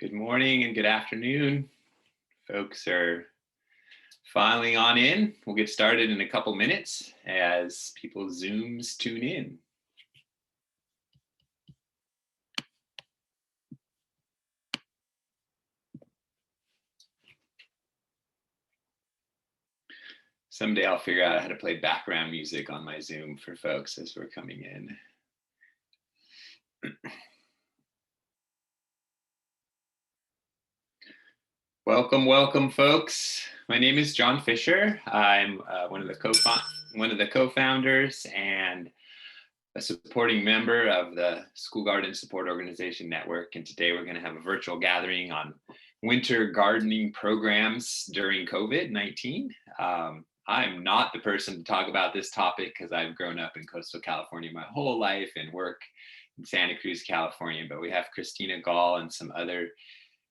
Good morning and good afternoon. Folks are filing on in. We'll get started in a couple minutes as people's Zooms tune in. Someday I'll figure out how to play background music on my Zoom for folks as we're coming in. Welcome, folks. My name is John Fisher. I'm one of the co-founders and a supporting member of the School Garden Support Organization-Network. And today we're going to have a virtual gathering on winter gardening programs during COVID-19. I'm not the person to talk about this topic because I've grown up in coastal California my whole life and work in Santa Cruz, California. But we have Christina Gall and some other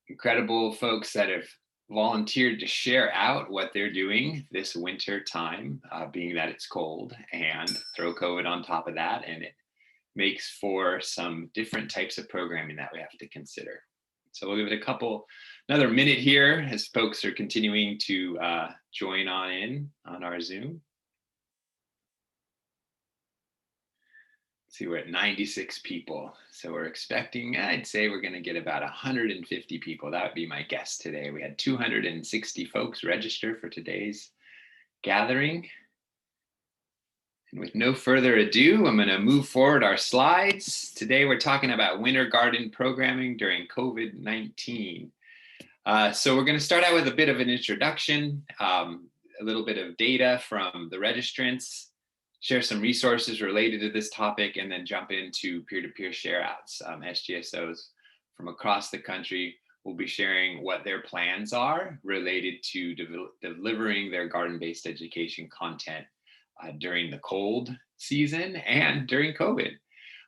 incredible folks that have volunteered to share out what they're doing this winter time, being that it's cold, and throw COVID on top of that. And it makes for some different types of programming that we have to consider. So we'll give it another minute here as folks are continuing to join on our Zoom. See, we're at 96 people. So we're expecting, I'd say we're going to get about 150 people. That would be my guess today. We had 260 folks register for today's gathering. And with no further ado, I'm going to move forward our slides. Today, we're talking about winter garden programming during COVID-19. So we're going to start out with a bit of an introduction, a little bit of data from the registrants, share some resources related to this topic, and then jump into peer-to-peer share-outs. SGSOs from across the country will be sharing what their plans are related to delivering their garden-based education content during the cold season and during COVID.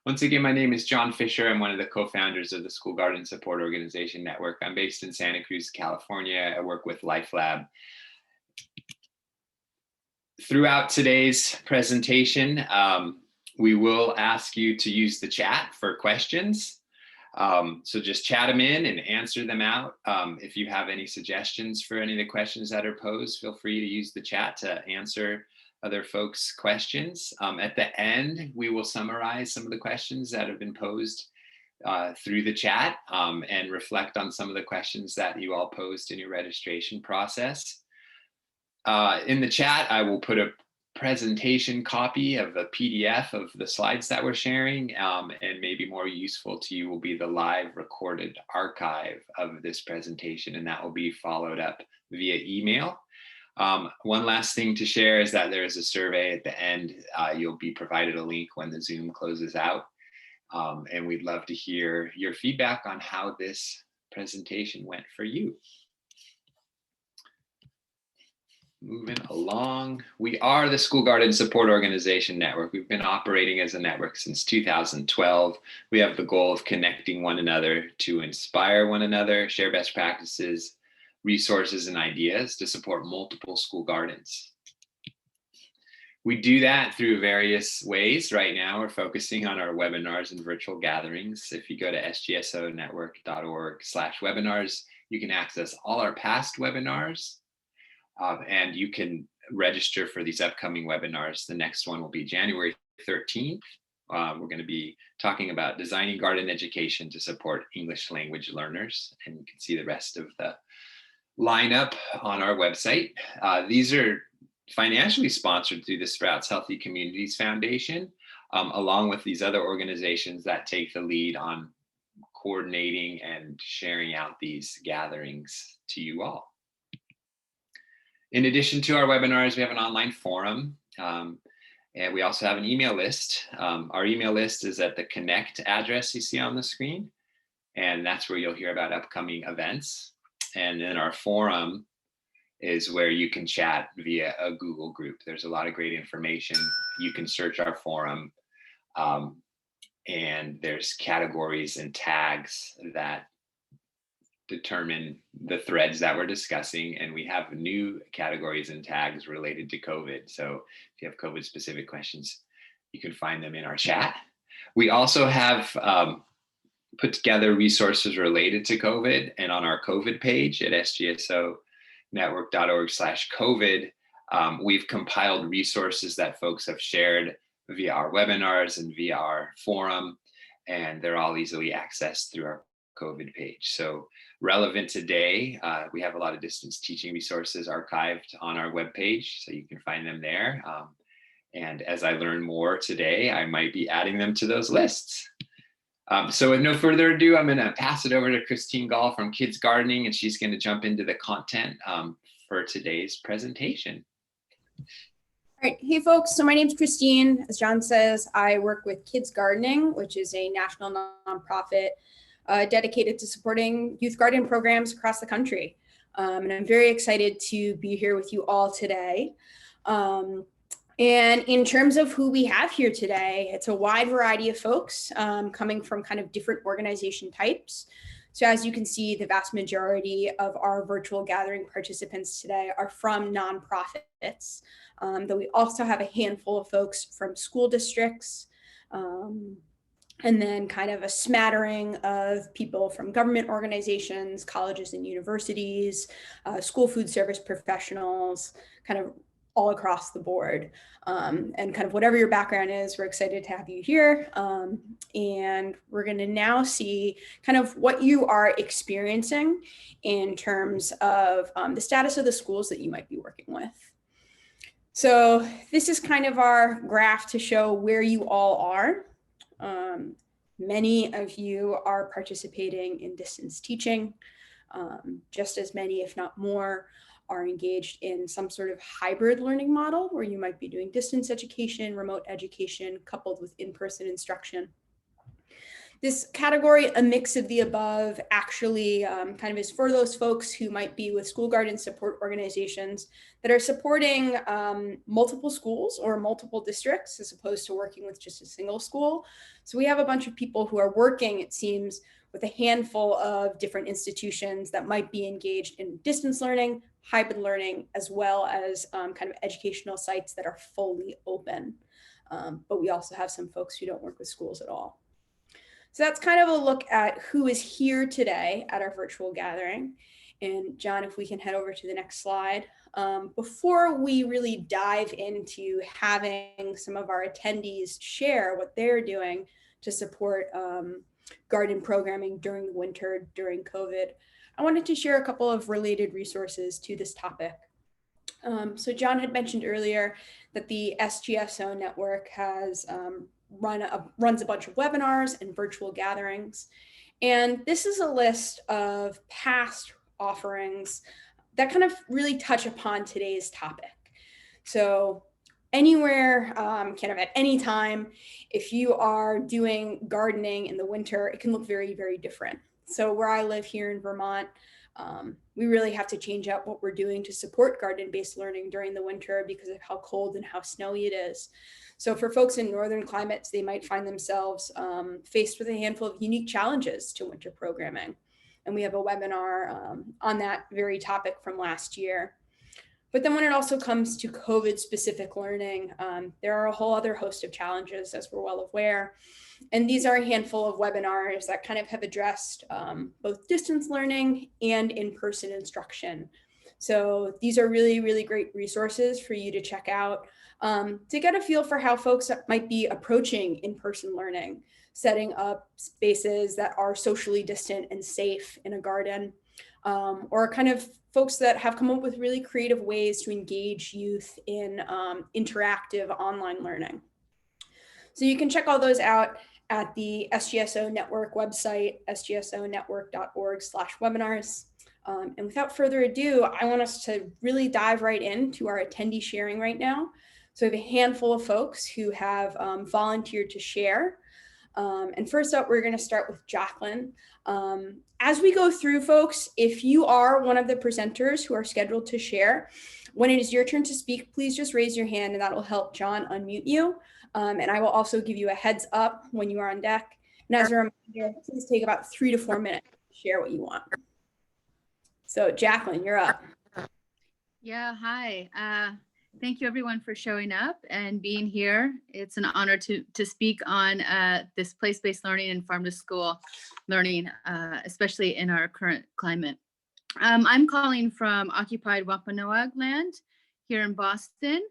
Once again, my name is John Fisher. I'm one of the co-founders of the School Garden Support Organization-Network. I'm based in Santa Cruz, California. I work with LifeLab. Throughout today's presentation, we will ask you to use the chat for questions. So just chat them in and answer them out. If you have any suggestions for any of the questions that are posed, feel free to use the chat to answer other folks' questions. At the end, we will summarize some of the questions that have been posed through the chat and reflect on some of the questions that you all posed in your registration process. In the chat, I will put a presentation copy of a PDF of the slides that we're sharing, and maybe more useful to you will be the live recorded archive of this presentation, and that will be followed up via email. One last thing to share is that there is a survey at the end. You'll be provided a link when the Zoom closes out, and we'd love to hear your feedback on how this presentation went for you. Moving along, we are the School Garden Support Organization-Network. We've been operating as a network since 2012. We have the goal of connecting one another to inspire one another, share best practices, resources, and ideas to support multiple school gardens. We do that through various ways. Right now, we're focusing on our webinars and virtual gatherings. If you go to sgsonetwork.org/webinars, you can access all our past webinars. And you can register for these upcoming webinars. The next one will be January 13th. We're going to be talking about designing garden education to support English language learners. And you can see the rest of the lineup on our website. These are financially sponsored through the Sprouts Healthy Communities Foundation, along with these other organizations that take the lead on coordinating and sharing out these gatherings to you all. In addition to our webinars, we have an online forum, and we also have an email list. Our email list is at the Connect address you see on the screen, and that's where you'll hear about upcoming events. And then our forum is where you can chat via a Google group. There's a lot of great information. You can search our forum, and there's categories and tags that determine the threads that we're discussing, and we have new categories and tags related to COVID. So if you have COVID specific questions, you can find them in our chat. We also have put together resources related to COVID, and on our COVID page at sgsonetwork.org/COVID, we've compiled resources that folks have shared via our webinars and via our forum, and they're all easily accessed through our COVID page. So relevant today, we have a lot of distance teaching resources archived on our webpage, so you can find them there. And as I learn more today, I might be adding them to those lists. So with no further ado, I'm going to pass it over to Christine Gall from Kids Gardening, and she's going to jump into the content for today's presentation. All right, hey folks, so my name's Christine. As John says, I work with Kids Gardening, which is a national nonprofit dedicated to supporting youth garden programs across the country. And I'm very excited to be here with you all today. And in terms of who we have here today, it's a wide variety of folks coming from kind of different organization types. So as you can see, the vast majority of our virtual gathering participants today are from nonprofits, though we also have a handful of folks from school districts, and then kind of a smattering of people from government organizations, colleges and universities, school food service professionals, kind of all across the board. And kind of whatever your background is, we're excited to have you here. And we're going to now see kind of what you are experiencing in terms of the status of the schools that you might be working with. So this is kind of our graph to show where you all are. Many of you are participating in distance teaching. Just as many, if not more, are engaged in some sort of hybrid learning model where you might be doing distance education, remote education, coupled with in-person instruction. This category, a mix of the above, actually kind of is for those folks who might be with school garden support organizations that are supporting multiple schools or multiple districts as opposed to working with just a single school. So we have a bunch of people who are working, it seems, with a handful of different institutions that might be engaged in distance learning, hybrid learning, as well as kind of educational sites that are fully open. But we also have some folks who don't work with schools at all. So that's kind of a look at who is here today at our virtual gathering. And John, if we can head over to the next slide. Before we really dive into having some of our attendees share what they're doing to support garden programming during the winter, during COVID, I wanted to share a couple of related resources to this topic. So John had mentioned earlier that the SGSO network has runs a bunch of webinars and virtual gatherings. And this is a list of past offerings that kind of really touch upon today's topic. So anywhere, kind of at any time, if you are doing gardening in the winter, it can look very, very different. So where I live here in Vermont, we really have to change out what we're doing to support garden-based learning during the winter because of how cold and how snowy it is. So for folks in northern climates, they might find themselves faced with a handful of unique challenges to winter programming. And we have a webinar on that very topic from last year. But then when it also comes to COVID-specific learning, there are a whole other host of challenges, as we're well aware. And these are a handful of webinars that kind of have addressed both distance learning and in-person instruction. So these are really, really great resources for you to check out to get a feel for how folks might be approaching in-person learning, setting up spaces that are socially distant and safe in a garden, or kind of folks that have come up with really creative ways to engage youth in interactive online learning. So you can check all those out at the SGSO Network website, sgsonetwork.org/webinars. And without further ado, I want us to really dive right into our attendee sharing right now. So we have a handful of folks who have volunteered to share. And first up, we're going to start with Jacqueline. As we go through, folks, if you are one of the presenters who are scheduled to share, when it is your turn to speak, please just raise your hand and that will help John unmute you. And I will also give you a heads up when you are on deck. And as a reminder, please take about 3 to 4 minutes to share what you want. So Jacqueline, you're up. Yeah, hi. Thank you everyone for showing up and being here. It's an honor to speak on this place-based learning and farm to school learning, especially in our current climate. I'm calling from occupied Wampanoag land here in Boston.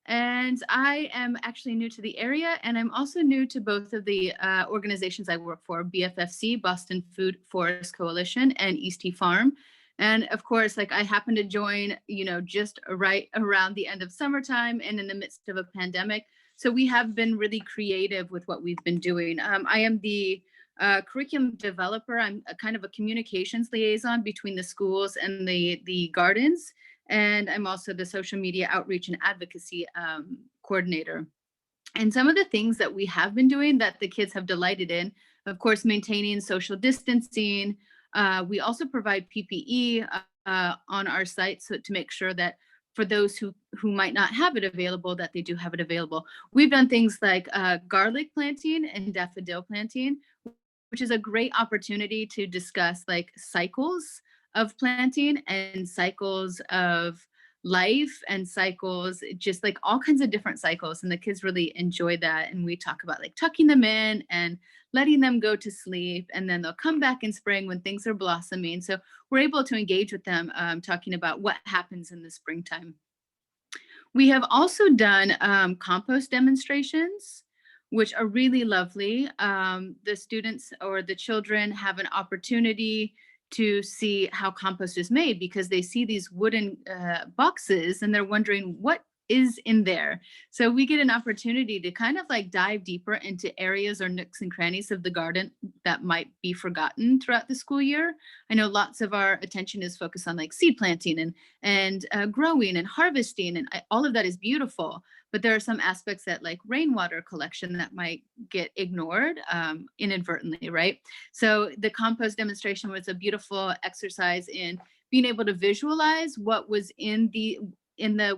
And I am actually new to the area, and I'm also new to both of the organizations I work for, BFFC, Boston Food Forest Coalition, and East Farm. And of course, like I happened to join, just right around the end of summertime and in the midst of a pandemic. So we have been really creative with what we've been doing. I am the curriculum developer. I'm a kind of a communications liaison between the schools and the gardens. And I'm also the social media outreach and advocacy coordinator. And some of the things that we have been doing that the kids have delighted in, of course, maintaining social distancing. We also provide PPE on our site so to make sure that for those who might not have it available, that they do have it available. We've done things like garlic planting and daffodil planting, which is a great opportunity to discuss like cycles of planting and cycles of life and cycles, just like all kinds of different cycles. And the kids really enjoy that. And we talk about like tucking them in and letting them go to sleep. And then they'll come back in spring when things are blossoming. So we're able to engage with them talking about what happens in the springtime. We have also done compost demonstrations, which are really lovely. The students or the children have an opportunity to see how compost is made because they see these wooden boxes and they're wondering what is in there. So we get an opportunity to kind of like dive deeper into areas or nooks and crannies of the garden that might be forgotten throughout the school year. I know lots of our attention is focused on like seed planting and growing and harvesting, and all of that is beautiful. But there are some aspects that like rainwater collection that might get ignored inadvertently, right? So the compost demonstration was a beautiful exercise in being able to visualize what was in the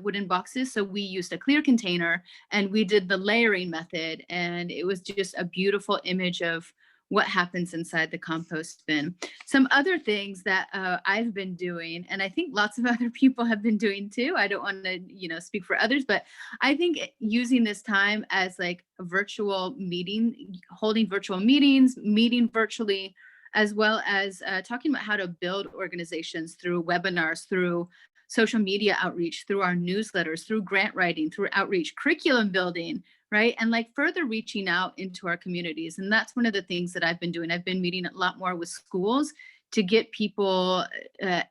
wooden boxes. So we used a clear container and we did the layering method, and it was just a beautiful image of what happens inside the compost bin. Some other things that I've been doing, and I think lots of other people have been doing too. I don't want to, speak for others, but I think using this time as like a virtual meeting, holding virtual meetings, meeting virtually, as well as talking about how to build organizations through webinars, through social media outreach, through our newsletters, through grant writing, through outreach, curriculum building, right? And like further reaching out into our communities. And that's one of the things that I've been doing. I've been meeting a lot more with schools to get people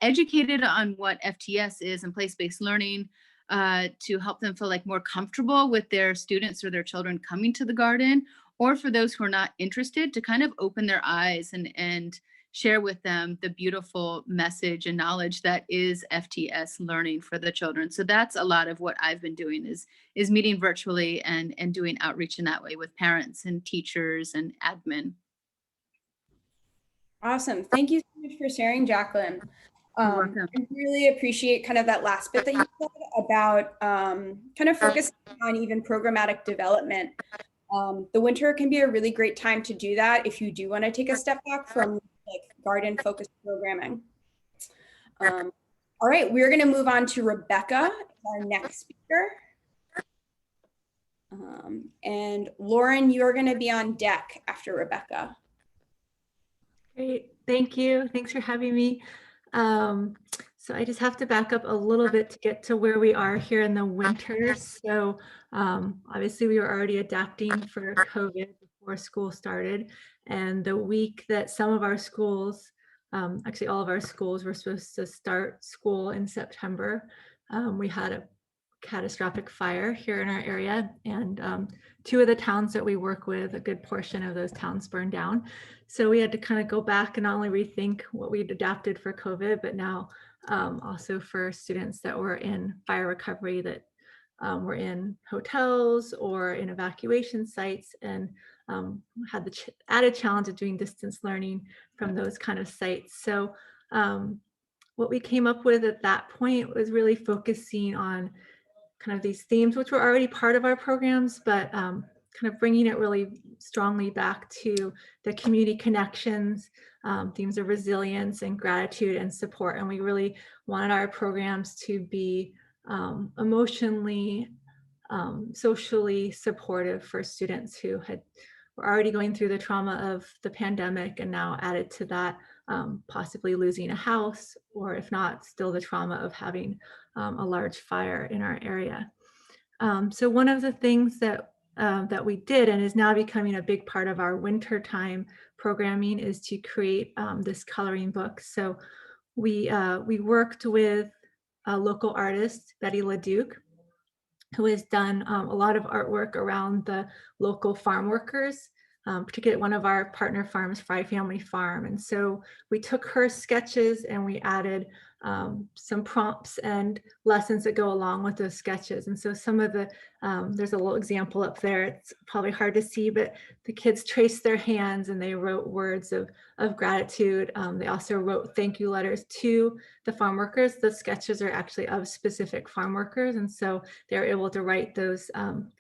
educated on what FTS is and place-based learning, to help them feel like more comfortable with their students or their children coming to the garden, or for those who are not interested to kind of open their eyes and share with them the beautiful message and knowledge that is FTS learning for the children. So that's a lot of what I've been doing is meeting virtually and doing outreach in that way with parents and teachers and admin. Awesome. Thank you so much for sharing, Jacqueline. You're welcome. I really appreciate kind of that last bit that you said about kind of focusing on even programmatic development. The winter can be a really great time to do that if you do want to take a step back from like garden focused programming. All right, we're going to move on to Rebecca, our next speaker. And Lauren, you're going to be on deck after Rebecca. Great, thank you. Thanks for having me. So I just have to back up a little bit to get to where we are here in the winter. So obviously we were already adapting for COVID before school started. And the week that some of our schools, actually all of our schools were supposed to start school in September, we had a catastrophic fire here in our area, and two of the towns that we work with, a good portion of those towns burned down. So we had to kind of go back and not only rethink what we'd adapted for COVID, but now also for students that were in fire recovery, that were in hotels or in evacuation sites, and had the added challenge of doing distance learning from those kind of sites. So what we came up with at that point was really focusing on kind of these themes, which were already part of our programs, but kind of bringing it really strongly back to the community connections, themes of resilience and gratitude and support. And we really wanted our programs to be emotionally, socially supportive for students who were already going through the trauma of the pandemic, and now added to that, possibly losing a house, or if not, still the trauma of having a large fire in our area. So one of the things that we did, and is now becoming a big part of our wintertime programming, is to create this coloring book. So we worked with a local artist, Betty LaDuke, who has done a lot of artwork around the local farm workers, particularly one of our partner farms, Fry Family Farm. And so we took her sketches and we added some prompts and lessons that go along with those sketches. And so some of the, there's a little example up there. It's probably hard to see, but the kids traced their hands and they wrote words of gratitude. They also wrote thank you letters to the farm workers. The sketches are actually of specific farm workers. And so they're able to write those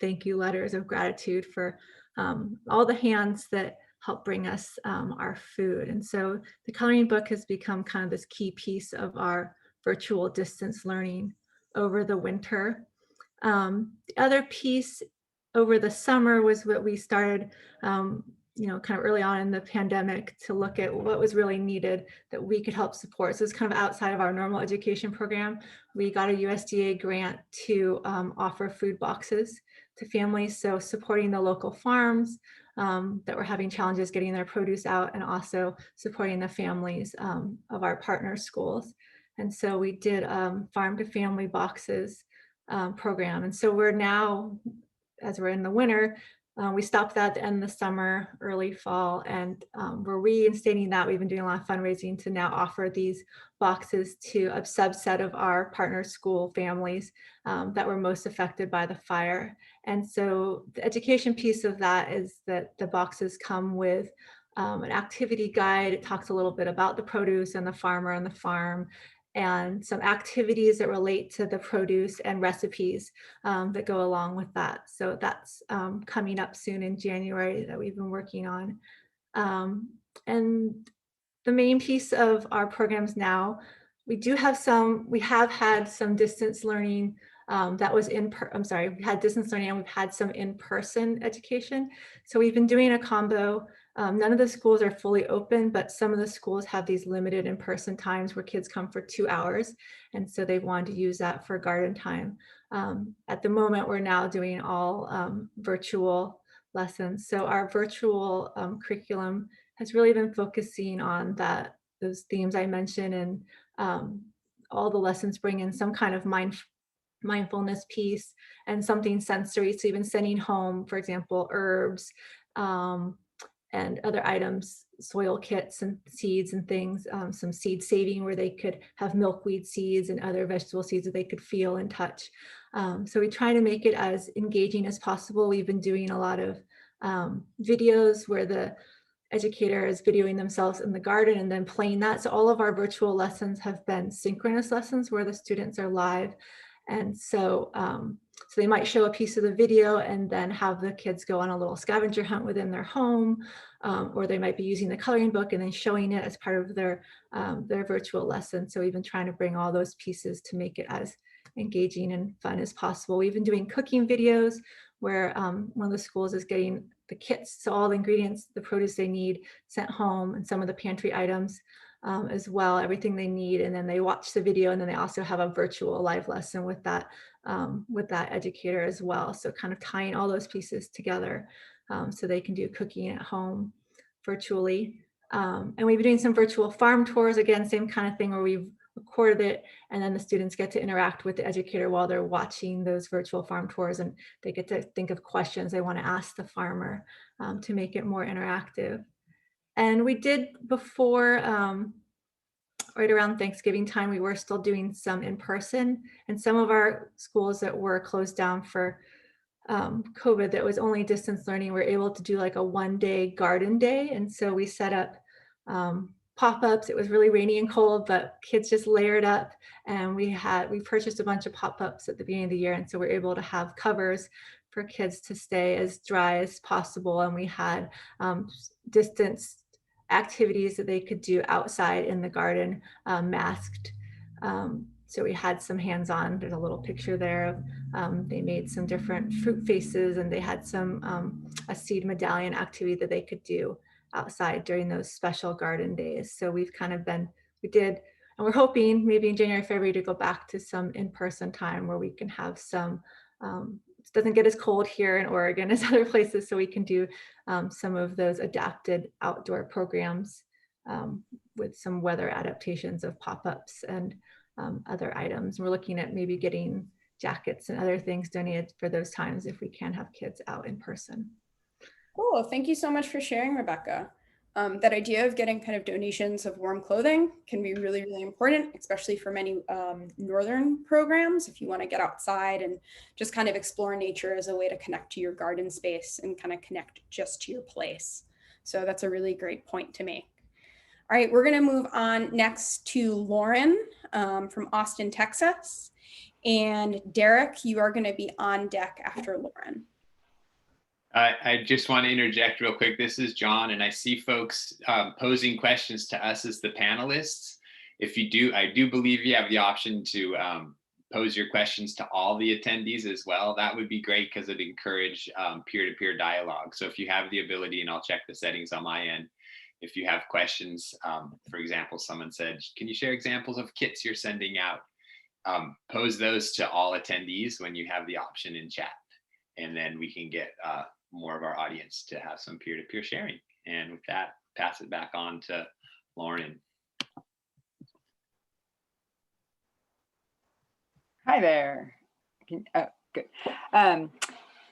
thank you letters of gratitude for all the hands that help bring us our food. And so the coloring book has become kind of this key piece of our virtual distance learning over the winter. The other piece over the summer was what we started, you know, kind of early on in the pandemic, to look at what was really needed that we could help support. So it's kind of outside of our normal education program. We got a USDA grant to offer food boxes to families. So supporting the local farms that were having challenges getting their produce out, and also supporting the families of our partner schools. And so we did farm to family boxes program. And so we're now, as we're in the winter, we stopped that at the end of the summer, early fall, and we're reinstating that. We've been doing a lot of fundraising to now offer these boxes to a subset of our partner school families that were most affected by the fire. And so the education piece of that is that the boxes come with an activity guide. It talks a little bit about the produce and the farmer and the farm, and some activities that relate to the produce, and recipes that go along with that. So that's coming up soon in January, that we've been working on. And the main piece of our programs now, we have had some distance learning that was we had distance learning and we've had some in-person education. So we've been doing a combo. None of the schools are fully open, but some of the schools have these limited in-person times where kids come for 2 hours. And so they wanted to use that for garden time. At the moment, we're now doing all virtual lessons. So our virtual curriculum has really been focusing on those themes I mentioned, and all the lessons bring in some kind of mindfulness piece and something sensory. So even sending home, for example, herbs and other items, soil kits and seeds and things, some seed saving where they could have milkweed seeds and other vegetable seeds that they could feel and touch. So we try to make it as engaging as possible. We've been doing a lot of videos where the educator is videoing themselves in the garden and then playing that. So all of our virtual lessons have been synchronous lessons where the students are live. And so, so they might show a piece of the video and then have the kids go on a little scavenger hunt within their home, or they might be using the coloring book and then showing it as part of their virtual lesson. So we've been trying to bring all those pieces to make it as engaging and fun as possible. We've been doing cooking videos where one of the schools is getting the kits, so all the ingredients, the produce they need sent home, and some of the pantry items as well, everything they need. And then they watch the video, and then they also have a virtual live lesson with that educator as well. So kind of tying all those pieces together so they can do cooking at home virtually. And we've been doing some virtual farm tours, again, same kind of thing where we've recorded it, and then the students get to interact with the educator while they're watching those virtual farm tours, and they get to think of questions they want to ask the farmer to make it more interactive. And we did before, right around Thanksgiving time, we were still doing some in person, and some of our schools that were closed down for COVID, that was only distance learning, we're able to do like a 1-day garden day. And so we set up pop-ups. It was really rainy and cold, but kids just layered up, and we purchased a bunch of pop-ups at the beginning of the year. And so we're able to have covers for kids to stay as dry as possible. And we had distance activities that they could do outside in the garden, masked. So we had some hands-on, there's a little picture there of, they made some different fruit faces, and they had some, a seed medallion activity that they could do outside during those special garden days. So we've kind of been, and we're hoping maybe in January, February to go back to some in-person time where we can have some, it doesn't get as cold here in Oregon as other places, so we can do some of those adapted outdoor programs with some weather adaptations of pop-ups and other items. We're looking at maybe getting jackets and other things donated for those times if we can have kids out in person. Cool. Thank you so much for sharing, Rebecca. That idea of getting kind of donations of warm clothing can be really, really important, especially for many northern programs. If you want to get outside and just kind of explore nature as a way to connect to your garden space and kind of connect just to your place. So that's a really great point to make. All right, we're going to move on next to Lauren from Austin, Texas. And Derek, you are going to be on deck after Lauren. I just want to interject real quick. This is John, and I see folks posing questions to us as the panelists. If you do, I do believe you have the option to pose your questions to all the attendees as well. That would be great because it encourage peer-to-peer dialogue. So if you have the ability, and I'll check the settings on my end, if you have questions, for example, someone said, can you share examples of kits you're sending out? Pose those to all attendees when you have the option in chat. And then we can get more of our audience to have some peer-to-peer sharing. And with that, pass it back on to Lauren. Hi there. Good.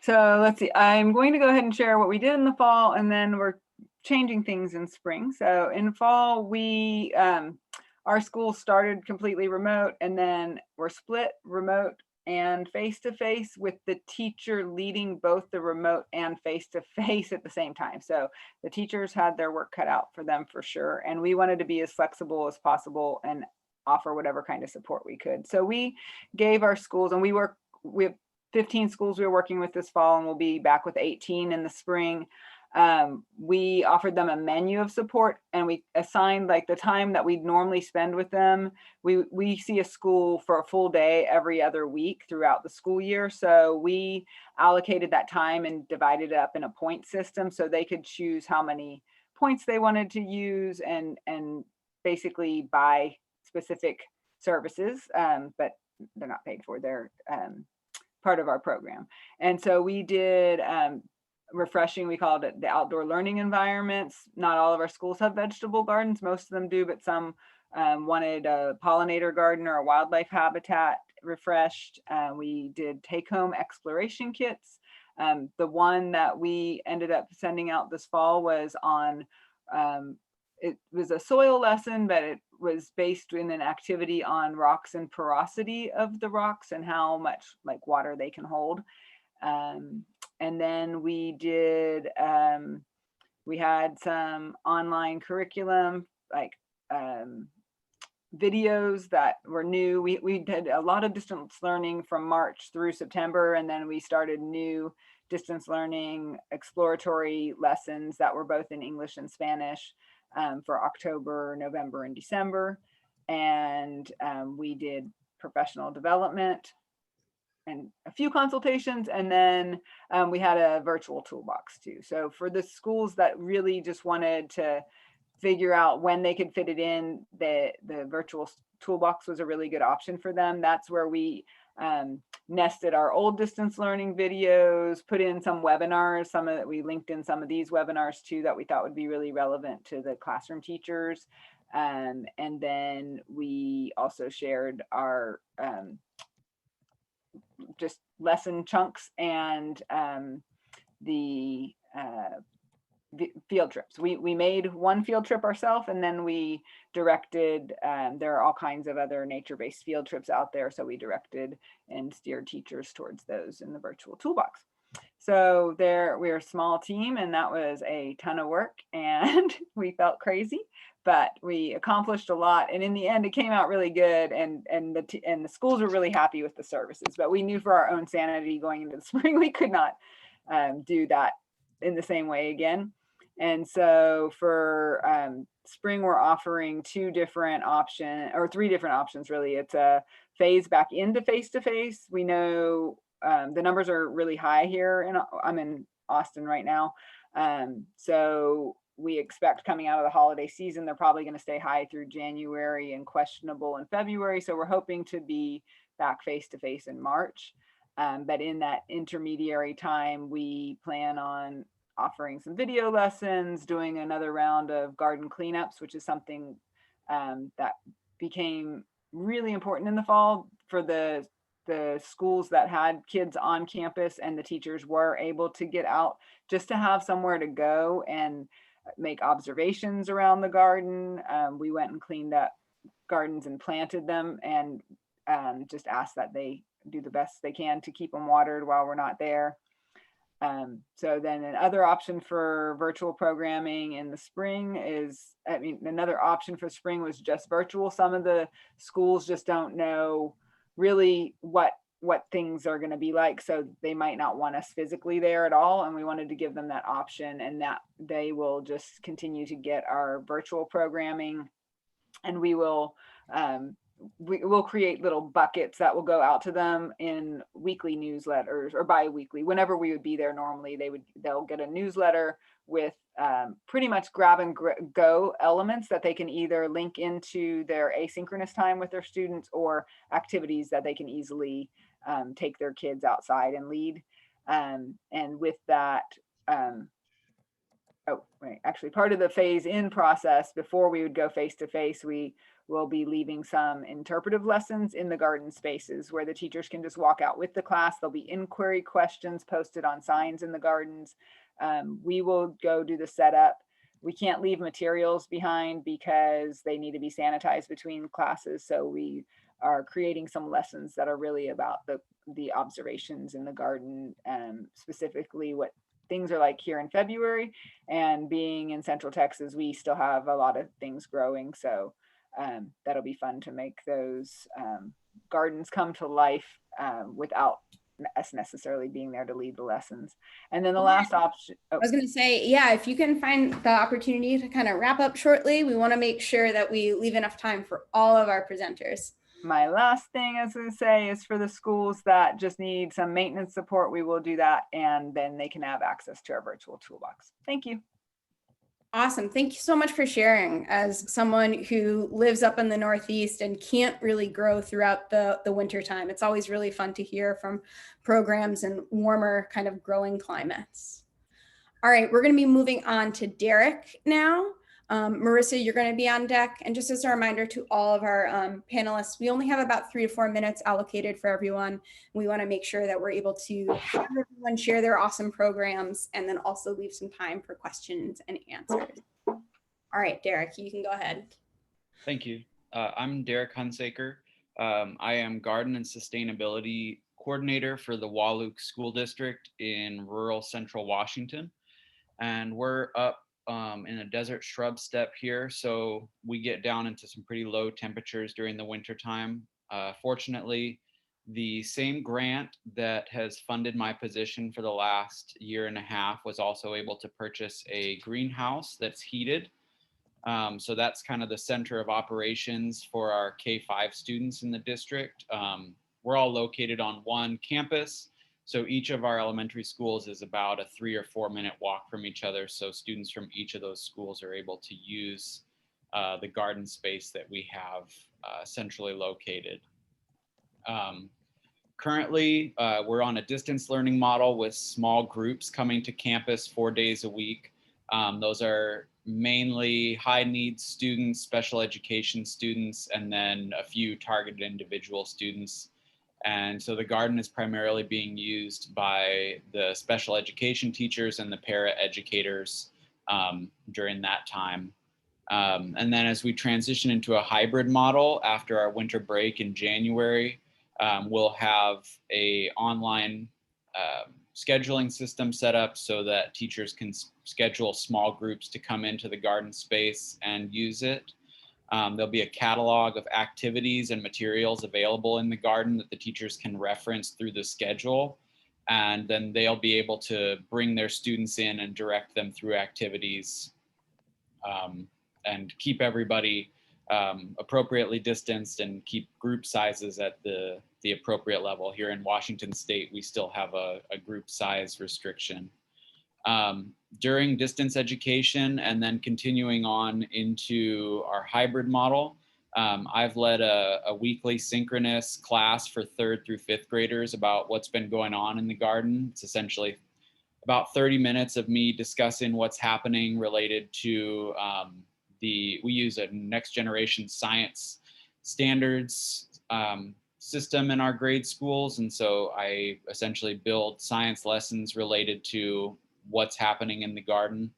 So let's see, I'm going to go ahead and share what we did in the fall, and then we're changing things in spring. So in fall, we, our school started completely remote, and then we're split remote and face-to-face with the teacher leading both the remote and face-to-face at the same time. So the teachers had their work cut out for them for sure. And we wanted to be as flexible as possible and offer whatever kind of support we could. So we gave our schools, and we have 15 schools we were working with this fall, and we'll be back with 18 in the spring. We offered them a menu of support, and we assigned like the time that we'd normally spend with them. We see a school for a full day every other week throughout the school year. So we allocated that time and divided it up in a point system so they could choose how many points they wanted to use and basically buy specific services, but they're not paid for. They're part of our program. And so we did refreshing, we called it the outdoor learning environments. Not all of our schools have vegetable gardens, most of them do, but some wanted a pollinator garden or a wildlife habitat refreshed. We did take-home exploration kits. The one that we ended up sending out this fall was on, it was a soil lesson, but it was based in an activity on rocks and porosity of the rocks and how much like water they can hold. And then we did, we had some online curriculum, like videos that were new. We did a lot of distance learning from March through September, and then we started new distance learning exploratory lessons that were both in English and Spanish for October, November, and December. And we did professional development and a few consultations, and then we had a virtual toolbox too. So for the schools that really just wanted to figure out when they could fit it in, the virtual toolbox was a really good option for them. That's where we nested our old distance learning videos, put in some webinars, some of that we linked in some of these webinars too that we thought would be really relevant to the classroom teachers. And then we also shared our just lesson chunks and the field trips. We made one field trip ourselves, and then we directed, there are all kinds of other nature-based field trips out there, so we directed and steered teachers towards those in the virtual toolbox. So we're a small team, and that was a ton of work, and we felt crazy, but we accomplished a lot. And in the end, it came out really good, and the schools were really happy with the services. But we knew for our own sanity going into the spring, we could not do that in the same way again. And so for spring, we're offering three different options really. It's a phase back into face-to-face. We know the numbers are really high here, and I'm in Austin right now. So we expect coming out of the holiday season, they're probably going to stay high through January and questionable in February. So we're hoping to be back face-to-face in March. But in that intermediary time, we plan on offering some video lessons, doing another round of garden cleanups, which is something that became really important in the fall for the schools that had kids on campus, and the teachers were able to get out just to have somewhere to go and make observations around the garden. We went and cleaned up gardens and planted them, and just asked that they do the best they can to keep them watered while we're not there. So then another option for virtual programming in the spring is, another option for spring was just virtual. Some of the schools just don't know really what things are going to be like, so they might not want us physically there at all, and we wanted to give them that option, and that they will just continue to get our virtual programming, and we will create little buckets that will go out to them in weekly newsletters, or bi-weekly. Whenever we would be there normally, they'll get a newsletter with pretty much grab and go elements that they can either link into their asynchronous time with their students, or activities that they can easily take their kids outside and lead. And with that, actually part of the phase in process, before we would go face-to-face, we will be leaving some interpretive lessons in the garden spaces where the teachers can just walk out with the class. There'll be inquiry questions posted on signs in the gardens. We will go do the setup. We can't leave materials behind because they need to be sanitized between classes. So we are creating some lessons that are really about the observations in the garden, specifically what things are like here in February. And being in Central Texas, we still have a lot of things growing. So that'll be fun to make those gardens come to life without us necessarily being there to lead the lessons. And then the last option. I was going to say, yeah, if you can find the opportunity to kind of wrap up shortly, we want to make sure that we leave enough time for all of our presenters. My last thing I was going to say is for the schools that just need some maintenance support, we will do that, and then they can have access to our virtual toolbox. Thank you. Awesome. Thank you so much for sharing. As someone who lives up in the Northeast and can't really grow throughout the winter time, it's always really fun to hear from programs in warmer kind of growing climates. All right, we're going to be moving on to Derek now. Marissa, you're going to be on deck. And just as a reminder to all of our panelists, we only have about 3 to 4 minutes allocated for everyone. We want to make sure that we're able to have everyone share their awesome programs and then also leave some time for questions and answers. All right, Derek, you can go ahead. Thank you. I'm Derek Hunsaker. I am Garden and Sustainability Coordinator for the Wahluke School District in rural central Washington. And we're up in a desert shrub steppe here, so we get down into some pretty low temperatures during the winter time. Fortunately, the same grant that has funded my position for the last 1.5 years was also able to purchase a greenhouse that's heated. So that's kind of the center of operations for our K-5 students in the district. We're all located on one campus. So each of our elementary schools is about a 3 or 4 minute walk from each other. So students from each of those schools are able to use the garden space that we have centrally located. Currently, we're on a distance learning model with small groups coming to campus 4 days a week. Those are mainly high needs students, special education students, and then a few targeted individual students. And so the garden is primarily being used by the special education teachers and the para educators during that time. And then as we transition into a hybrid model after our winter break in January, we'll have an online scheduling system set up so that teachers can schedule small groups to come into the garden space and use it. There'll be a catalog of activities and materials available in the garden that the teachers can reference through the schedule. and then they'll be able to bring their students in and direct them through activities, and keep everybody appropriately distanced and keep group sizes at the appropriate level. Here in Washington State, we still have a group size restriction. During distance education and then continuing on into our hybrid model, I've led a weekly synchronous class for 3rd through 5th graders about what's been going on in the garden. It's essentially about 30 minutes of me discussing what's happening related to we use a next generation science standards system in our grade schools. And so I essentially build science lessons related to what's happening in the garden.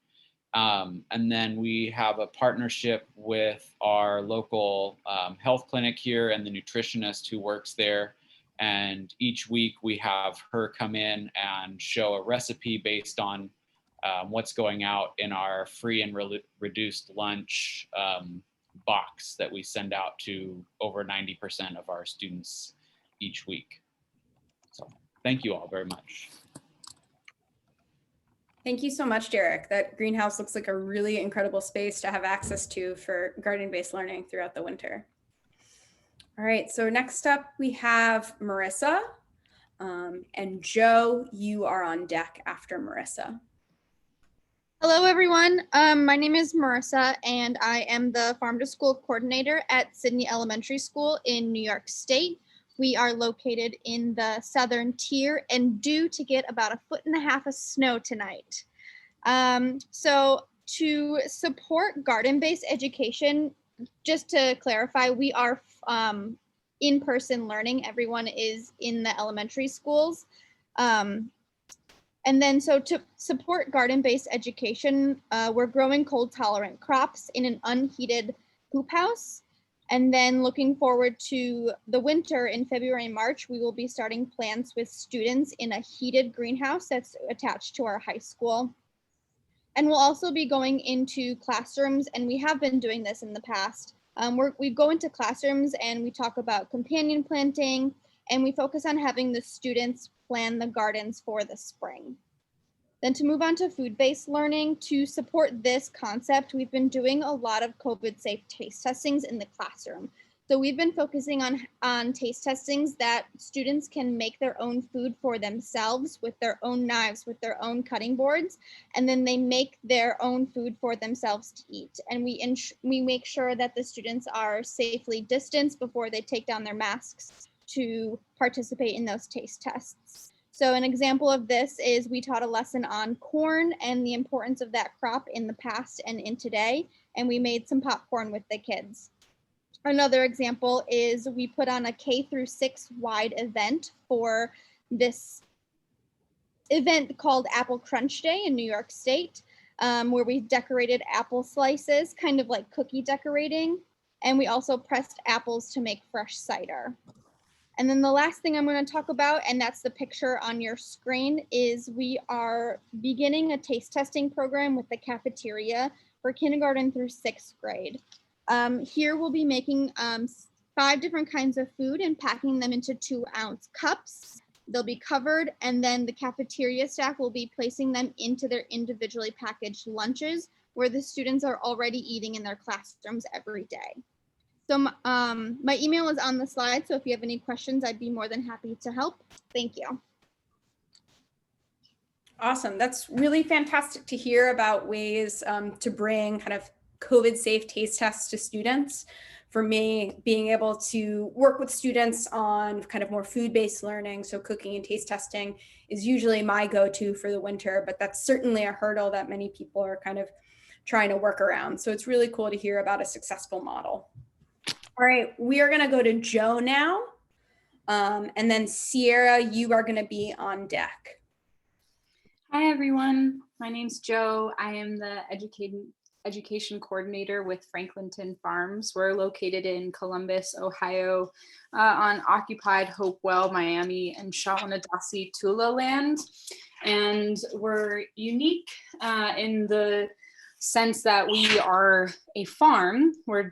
And then we have a partnership with our local health clinic here and the nutritionist who works there. And each week we have her come in and show a recipe based on what's going out in our free and reduced lunch box that we send out to over 90% of our students each week. So thank you all very much. Thank you so much, Derek. That greenhouse looks like a really incredible space to have access to for garden-based learning throughout the winter. All right, so next up we have Marissa. And Joe, you are on deck after Marissa. Hello, everyone. My name is Marissa, and I am the Farm to School coordinator at Sydney Elementary School in New York State. We are located in the southern tier and due to get about 1.5 feet of snow tonight. So to support garden-based education, just to clarify, we are in-person learning. Everyone is in the elementary schools. And then so to support garden-based education, we're growing cold-tolerant crops in an unheated hoop house. And then looking forward to the winter in February and March, we will be starting plants with students in a heated greenhouse that's attached to our high school. And we'll also be going into classrooms, and we have been doing this in the past. We go into classrooms and we talk about companion planting, and we focus on having the students plan the gardens for the spring. Then to move on to food-based learning, to support this concept, we've been doing a lot of COVID-safe taste testings in the classroom. So we've been focusing on taste testings that students can make their own food for themselves with their own knives, with their own cutting boards, and then they make their own food for themselves to eat. And we make sure that the students are safely distanced before they take down their masks to participate in those taste tests. So an example of this is we taught a lesson on corn and the importance of that crop in the past and in today, and we made some popcorn with the kids. Another example is we put on a K-6 wide event for this event called Apple Crunch Day in New York State, where we decorated apple slices, kind of like cookie decorating, and we also pressed apples to make fresh cider. And then the last thing I'm going to talk about, and that's the picture on your screen, is we are beginning a taste testing program with the cafeteria for kindergarten through 6th grade. Here we'll be making 5 different kinds of food and packing them into 2-ounce cups. They'll be covered, and then the cafeteria staff will be placing them into their individually packaged lunches where the students are already eating in their classrooms every day. So my email is on the slide, so if you have any questions, I'd be more than happy to help. Thank you. Awesome. That's really fantastic to hear about ways to bring kind of COVID-safe taste tests to students. For me, being able to work with students on kind of more food-based learning, so cooking and taste testing is usually my go-to for the winter, but that's certainly a hurdle that many people are kind of trying to work around. So it's really cool to hear about a successful model. All right, we are going to go to Joe now. And then Sierra, you are going to be on deck. Hi, everyone. My name's Joe. I am the education coordinator with Franklinton Farms. We're located in Columbus, Ohio, on occupied Hopewell, Miami, and Shawanadasi Tula land. And we're unique in the sense that we are a farm. We're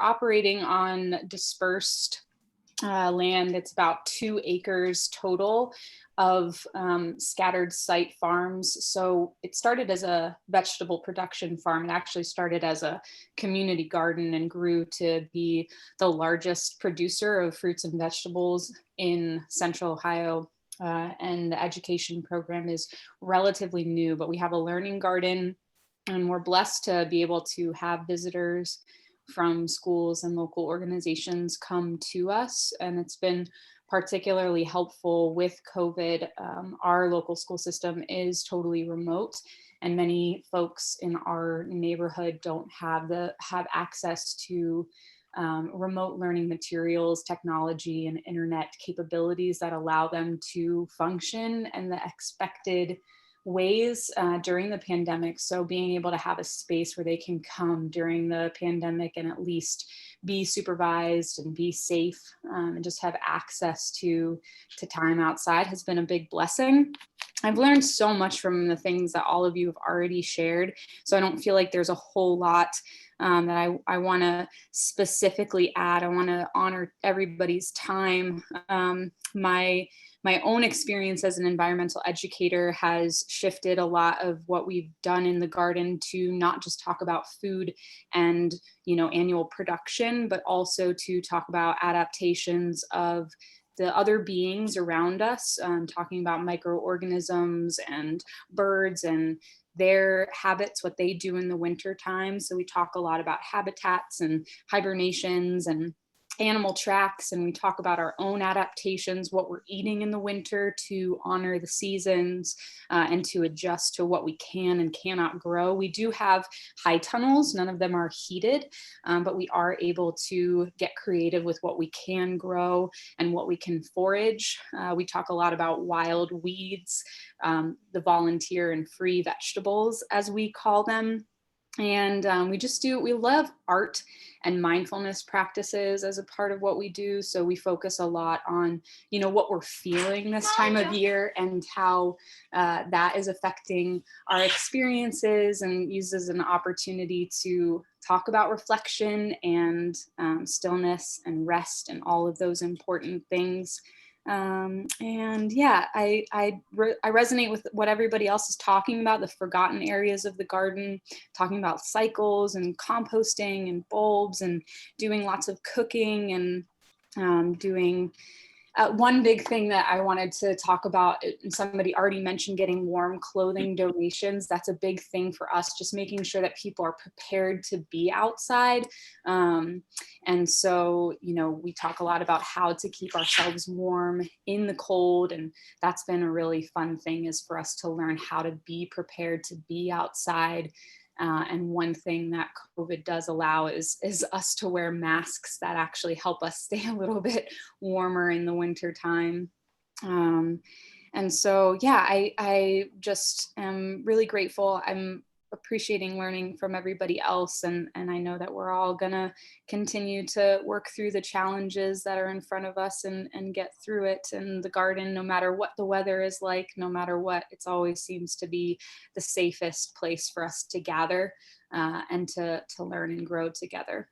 operating on dispersed land. It's about 2 acres total of scattered site farms. So it started as a vegetable production farm. It actually started as a community garden and grew to be the largest producer of fruits and vegetables in Central Ohio. And the education program is relatively new, but we have a learning garden, and we're blessed to be able to have visitors from schools and local organizations come to us. And it's been particularly helpful with COVID. Our local school system is totally remote, and many folks in our neighborhood don't have access to remote learning materials, technology, and internet capabilities that allow them to function in the expected ways during the pandemic. So being able to have a space where they can come during the pandemic and at least be supervised and be safe, and just have access to time outside has been a big blessing. I've learned so much from the things that all of you have already shared, so I don't feel like there's a whole lot that I want to specifically add. I want to honor everybody's time. My own experience as an environmental educator has shifted a lot of what we've done in the garden to not just talk about food and, annual production, but also to talk about adaptations of the other beings around us, talking about microorganisms and birds and their habits, what they do in the winter time. So we talk a lot about habitats and hibernations and animal tracks, and we talk about our own adaptations, what we're eating in the winter to honor the seasons and to adjust to what we can and cannot grow. We do have high tunnels, none of them are heated, but we are able to get creative with what we can grow and what we can forage. We talk a lot about wild weeds, the volunteer and free vegetables, as we call them. And we love art and mindfulness practices as a part of what we do. So we focus a lot on, what we're feeling this time of year and how that is affecting our experiences, and use as an opportunity to talk about reflection and stillness and rest and all of those important things. And yeah, I resonate with what everybody else is talking about, the forgotten areas of the garden, talking about cycles and composting and bulbs and doing lots of cooking and doing one big thing that I wanted to talk about, and somebody already mentioned getting warm clothing donations. That's a big thing for us, just making sure that people are prepared to be outside. And so, we talk a lot about how to keep ourselves warm in the cold. And that's been a really fun thing, is for us to learn how to be prepared to be outside. And one thing that COVID does allow is us to wear masks that actually help us stay a little bit warmer in the winter time. And so, yeah, I just am really grateful. I'm appreciating learning from everybody else. And I know that we're all gonna continue to work through the challenges that are in front of us and get through it. And the garden, no matter what the weather is like, no matter what, it always seems to be the safest place for us to gather and to learn and grow together.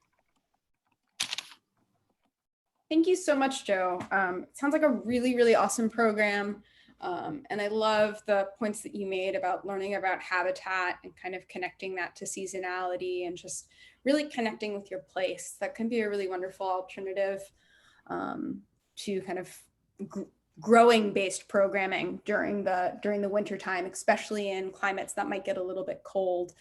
Thank you so much, Joe. It sounds like a really, really awesome program. And I love the points that you made about learning about habitat and kind of connecting that to seasonality and just really connecting with your place. That can be a really wonderful alternative to kind of growing based programming during the winter time, especially in climates that might get a little bit cold,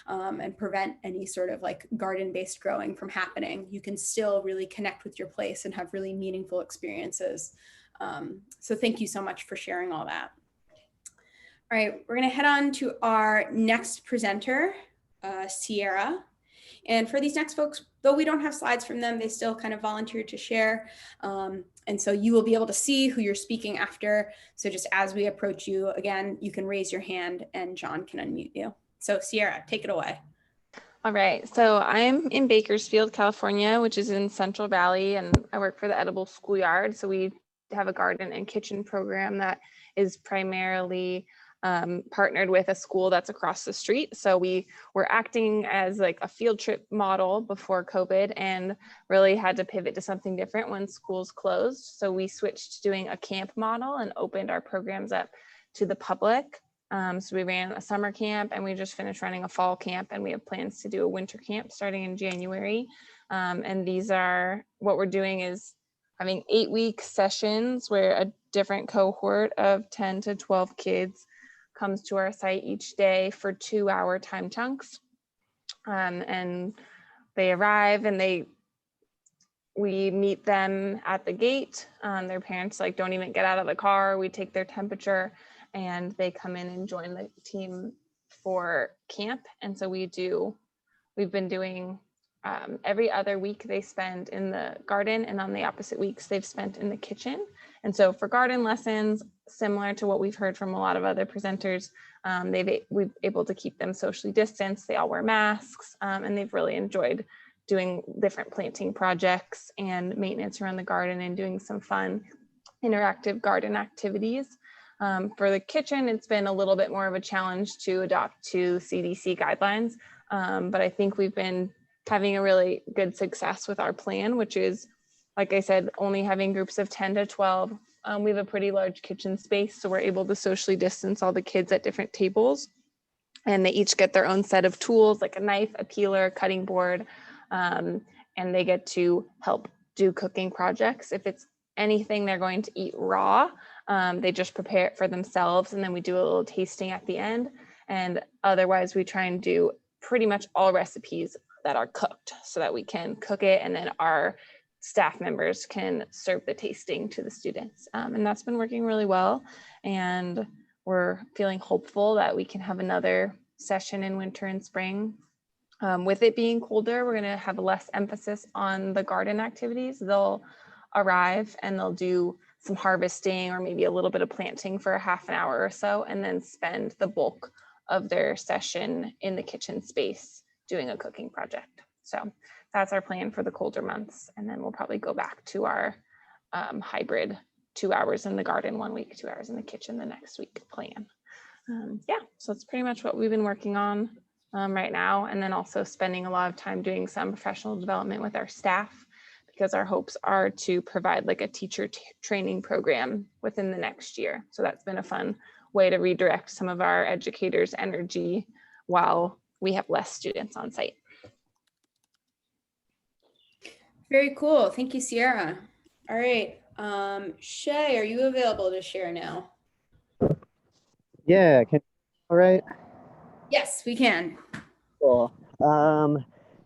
and prevent any sort of like garden based growing from happening. You can still really connect with your place and have really meaningful experiences. So thank you so much for sharing all that. All right, we're going to head on to our next presenter, Sierra. And for these next folks, though we don't have slides from them, they still kind of volunteered to share. And so you will be able to see who you're speaking after. So just as we approach you, again, you can raise your hand and John can unmute you. So Sierra, take it away. All right, so I'm in Bakersfield, California, which is in Central Valley, and I work for the Edible Schoolyard. So we have a garden and kitchen program that is primarily partnered with a school that's across the street. So we were acting as like a field trip model before COVID and really had to pivot to something different when schools closed. So we switched to doing a camp model and opened our programs up to the public. So we ran a summer camp and we just finished running a fall camp, and we have plans to do a winter camp starting in January. And these are, what we're doing is having 8-week sessions where a different cohort of 10 to 12 kids comes to our site each day for 2-hour time chunks. And they arrive and we meet them at the gate. Their parents like don't even get out of the car. We take their temperature and they come in and join the team for camp. And so we've been doing every other week they spend in the garden, and on the opposite weeks they've spent in the kitchen. And so for garden lessons, similar to what we've heard from a lot of other presenters, we've able to keep them socially distanced. They all wear masks, and they've really enjoyed doing different planting projects and maintenance around the garden and doing some fun interactive garden activities. For the kitchen, it's been a little bit more of a challenge to adopt to CDC guidelines, but I think we've been having a really good success with our plan, which is, like I said, only having groups of 10 to 12. We have a pretty large kitchen space, so we're able to socially distance all the kids at different tables, and they each get their own set of tools, like a knife, a peeler, cutting board, and they get to help do cooking projects. If it's anything they're going to eat raw, they just prepare it for themselves, and then we do a little tasting at the end. And otherwise, we try and do pretty much all recipes that are cooked so that we can cook it, and then our staff members can serve the tasting to the students. And that's been working really well. And we're feeling hopeful that we can have another session in winter and spring. With it being colder, we're gonna have less emphasis on the garden activities. They'll arrive and they'll do some harvesting or maybe a little bit of planting for a half an hour or so, and then spend the bulk of their session in the kitchen space doing a cooking project. So that's our plan for the colder months. And then we'll probably go back to our hybrid 2 hours in the garden 1 week, 2 hours in the kitchen the next week plan. Yeah, so it's pretty much what we've been working on right now. And then also spending a lot of time doing some professional development with our staff, because our hopes are to provide like a teacher training program within the next year. So that's been a fun way to redirect some of our educators' energy while we have less students on site. Very cool. Thank you, Sierra. All right. Shay, are you available to share now? Yeah, all right. Yes, we can. Cool.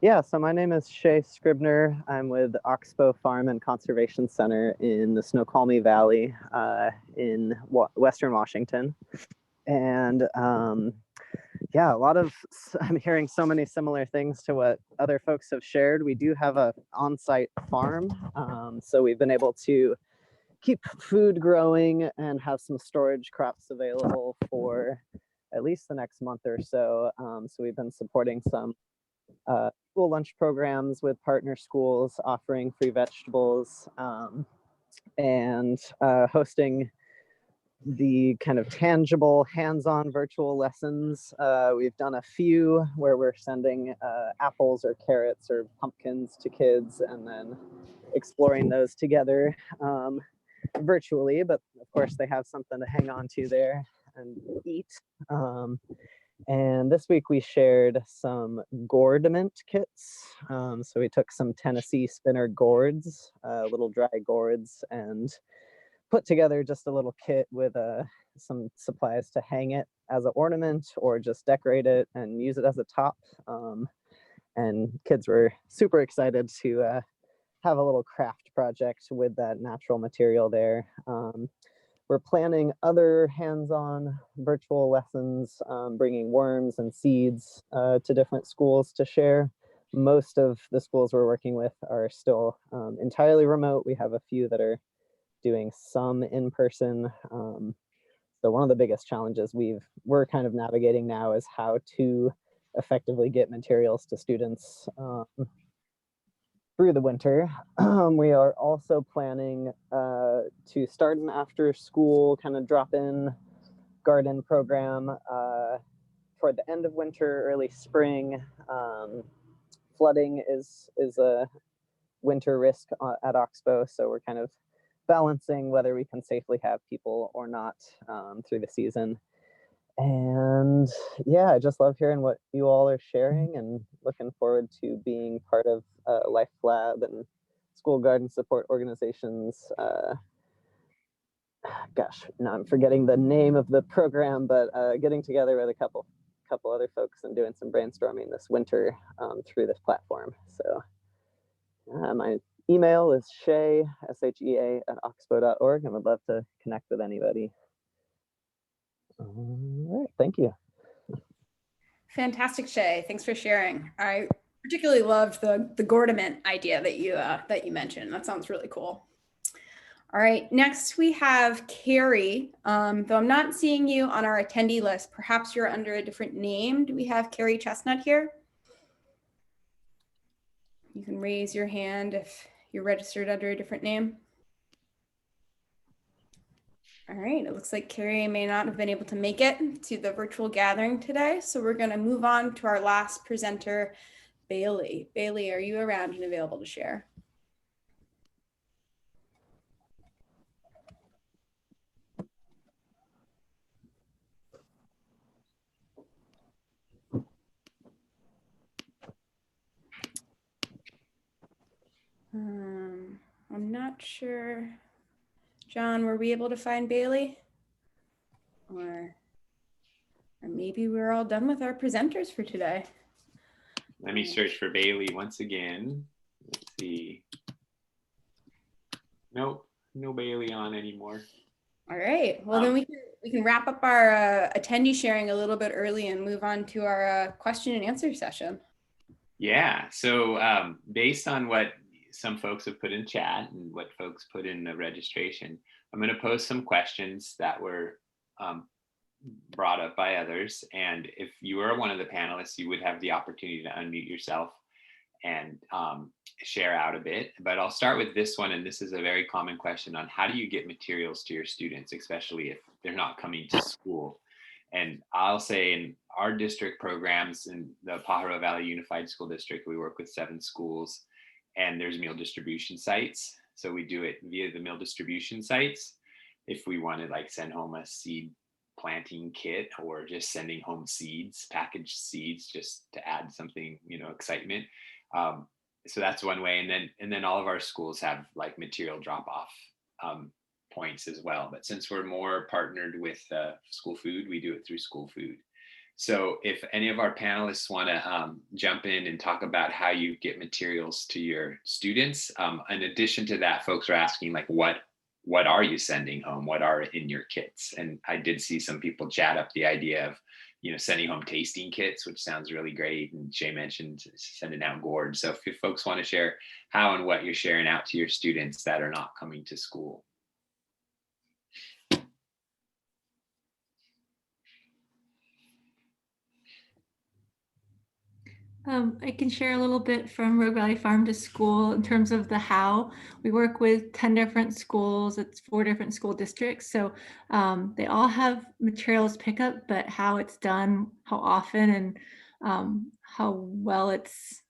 Yeah, so my name is Shay Scribner. I'm with Oxbow Farm and Conservation Center in the Snoqualmie Valley in Western Washington. And yeah, I'm hearing so many similar things to what other folks have shared. We do have a on-site farm, so we've been able to keep food growing and have some storage crops available for at least the next month or so. So we've been supporting some school lunch programs with partner schools, offering free vegetables, and hosting the kind of tangible hands-on virtual lessons. We've done a few where we're sending apples or carrots or pumpkins to kids and then exploring those together virtually, but of course they have something to hang on to there and eat. And this week we shared some gourdament kits. So we took some Tennessee spinner gourds, little dry gourds, and put together just a little kit with some supplies to hang it as an ornament or just decorate it and use it as a top. And kids were super excited to have a little craft project with that natural material there. We're planning other hands-on virtual lessons, bringing worms and seeds to different schools to share. Most of the schools we're working with are still entirely remote. We have a few that are doing some in person. So one of the biggest challenges we're kind of navigating now is how to effectively get materials to students through the winter. We are also planning to start an after school kind of drop-in garden program toward the end of winter, early spring. Flooding is a winter risk at Oxbow, so we're kind of balancing whether we can safely have people or not through the season. And yeah, I just love hearing what you all are sharing and looking forward to being part of Life Lab and school garden support organizations. Gosh, now I'm forgetting the name of the program, but getting together with a couple other folks and doing some brainstorming this winter through this platform. So my email is Shea, SHEA @oxbow.org, and would love to connect with anybody. All right, thank you. Fantastic, Shay. Thanks for sharing. I particularly loved the Gordiment idea that you mentioned. That sounds really cool. All right, next we have Carrie. Though I'm not seeing you on our attendee list, perhaps you're under a different name. Do we have Carrie Chestnut here? You can raise your hand if you're registered under a different name. All right, it looks like Carrie may not have been able to make it to the virtual gathering today, so we're going to move on to our last presenter, Bailey. Bailey, are you around and available to share? I'm not sure. John, were we able to find Bailey? Or maybe we're all done with our presenters for today. Let me search for Bailey once again. Let's see. Nope, no Bailey on anymore. All right, well then we can wrap up our attendee sharing a little bit early and move on to our question and answer session. Yeah, so based on what some folks have put in chat and what folks put in the registration, I'm going to post some questions that were brought up by others. And if you are one of the panelists, you would have the opportunity to unmute yourself and share out a bit. But I'll start with this one. And this is a very common question on how do you get materials to your students, especially if they're not coming to school. And I'll say in our district programs in the Pajaro Valley Unified School District, we work with 7 schools and there's meal distribution sites. So we do it via the meal distribution sites. If we want to like send home a seed planting kit or just sending home seeds, packaged seeds, just to add something, you know, excitement. So that's one way. And then all of our schools have like material drop off points as well. But since we're more partnered with school food, we do it through school food. So if any of our panelists want to jump in and talk about how you get materials to your students, in addition to that, folks are asking like, what are you sending home? What are in your kits? And I did see some people chat up the idea of, you know, sending home tasting kits, which sounds really great. And Shay mentioned sending out gourds. So if folks want to share how and what you're sharing out to your students that are not coming to school. I can share a little bit from Rogue Valley Farm to School in terms of the how. We work with 10 different schools. It's 4 different school districts. So they all have materials pickup, but how it's done, how often, and how well it's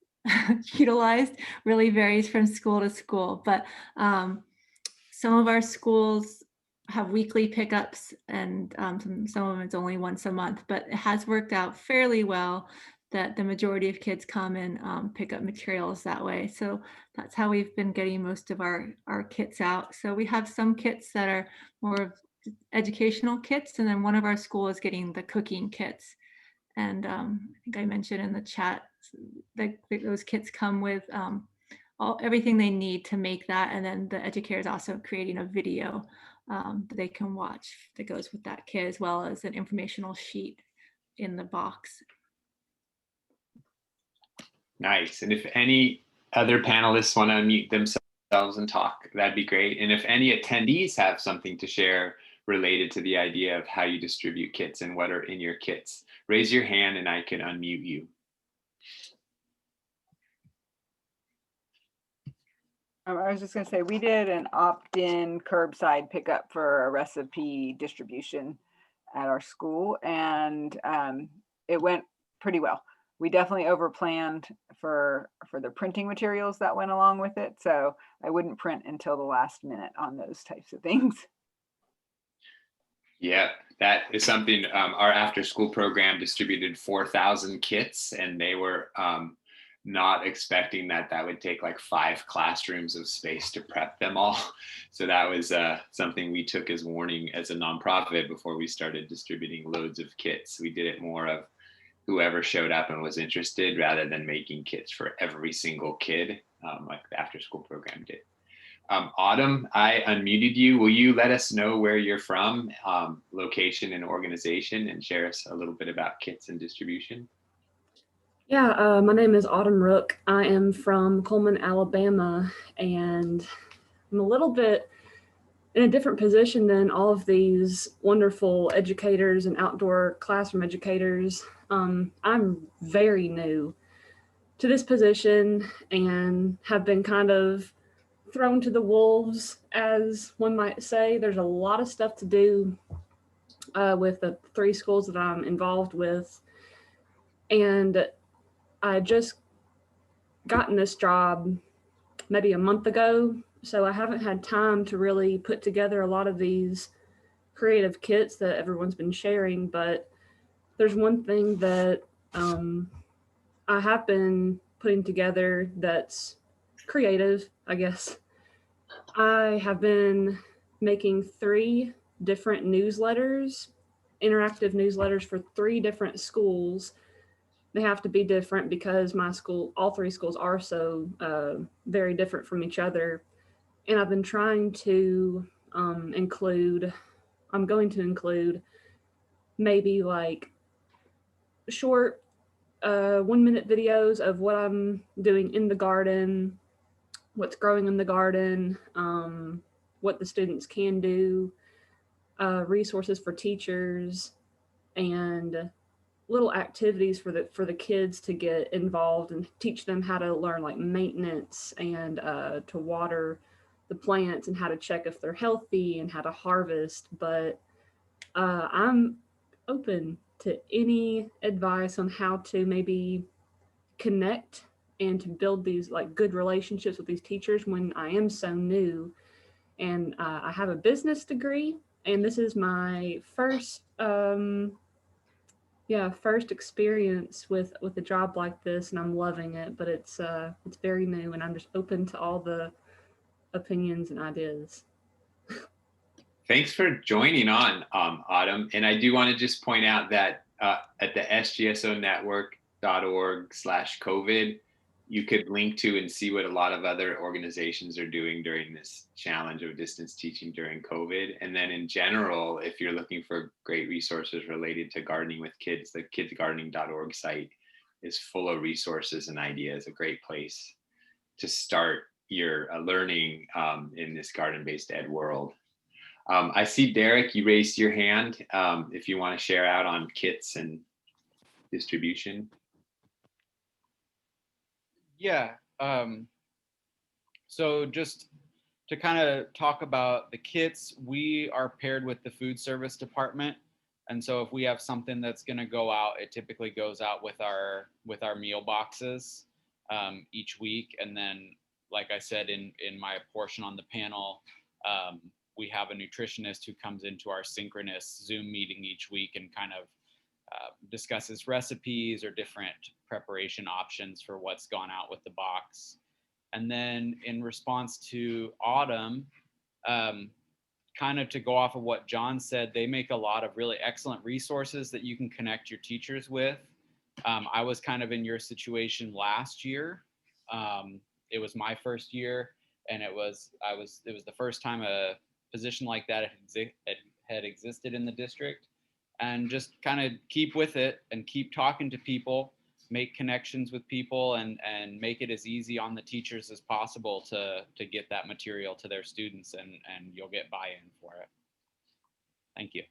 utilized really varies from school to school. But some of our schools have weekly pickups and some of them it's only once a month, but it has worked out fairly well that the majority of kids come and pick up materials that way. So that's how we've been getting most of our kits out. So we have some kits that are more of educational kits, and then one of our schools is getting the cooking kits. And I think I mentioned in the chat that those kits come with everything they need to make that. And then the educator is also creating a video that they can watch that goes with that kit, as well as an informational sheet in the box. Nice. And if any other panelists want to unmute themselves and talk, that'd be great. And if any attendees have something to share related to the idea of how you distribute kits and what are in your kits, raise your hand and I can unmute you. I was just going to say, we did an opt-in curbside pickup for a recipe distribution at our school, and it went pretty well. We definitely overplanned for the printing materials that went along with it, so I wouldn't print until the last minute on those types of things. Yeah, that is something. Our after-school program distributed 4,000 kits, and they were not expecting that would take like 5 classrooms of space to prep them all. So that was something we took as warning as a nonprofit before we started distributing loads of kits. We did it more of whoever showed up and was interested, rather than making kits for every single kid, like the after-school program did. Autumn, I unmuted you. Will you let us know where you're from, location and organization, and share us a little bit about kits and distribution? Yeah, my name is Autumn Rook. I am from Coleman, Alabama, and I'm a little bit in a different position than all of these wonderful educators and outdoor classroom educators. I'm very new to this position and have been kind of thrown to the wolves, as one might say. There's a lot of stuff to do with the 3 schools that I'm involved with. And I just gotten this job maybe a month ago, so I haven't had time to really put together a lot of these creative kits that everyone's been sharing. But there's one thing that I have been putting together that's creative, I guess. I have been making 3 different newsletters, interactive newsletters for 3 different schools. They have to be different because my school, all 3 schools are so very different from each other. And I've been trying to include maybe like short 1-minute videos of what I'm doing in the garden, what's growing in the garden, what the students can do, resources for teachers, and little activities for the kids to get involved and teach them how to learn like maintenance and to water the plants and how to check if they're healthy and how to harvest. But I'm open to any advice on how to maybe connect and to build these like good relationships with these teachers when I am so new. And I have a business degree, and this is my first first experience with a job like this, and I'm loving it. But it's very new, and I'm just open to all the opinions and ideas. Thanks for joining on, Autumn. And I do want to just point out that at the SGSO-Network.org/COVID, you could link to and see what a lot of other organizations are doing during this challenge of distance teaching during COVID. And then in general, if you're looking for great resources related to gardening with kids, the kidsgardening.org site is full of resources and ideas, a great place to start your learning in this garden-based ed world. I see Derek, you raised your hand if you want to share out on kits and distribution. Yeah, so just to kind of talk about the kits, we are paired with the food service department. And so if we have something that's going to go out, it typically goes out with our meal boxes each week. And then, like I said, in my portion on the panel, we have a nutritionist who comes into our synchronous Zoom meeting each week and kind of discusses recipes or different preparation options for what's gone out with the box. And then in response to Autumn, kind of to go off of what John said, they make a lot of really excellent resources that you can connect your teachers with. I was kind of in your situation last year. It was my first year, and it was the first time a position like that had existed in the district. And just kind of keep with it and keep talking to people, make connections with people, and make it as easy on the teachers as possible to get that material to their students, and you'll get buy-in for it. Thank you.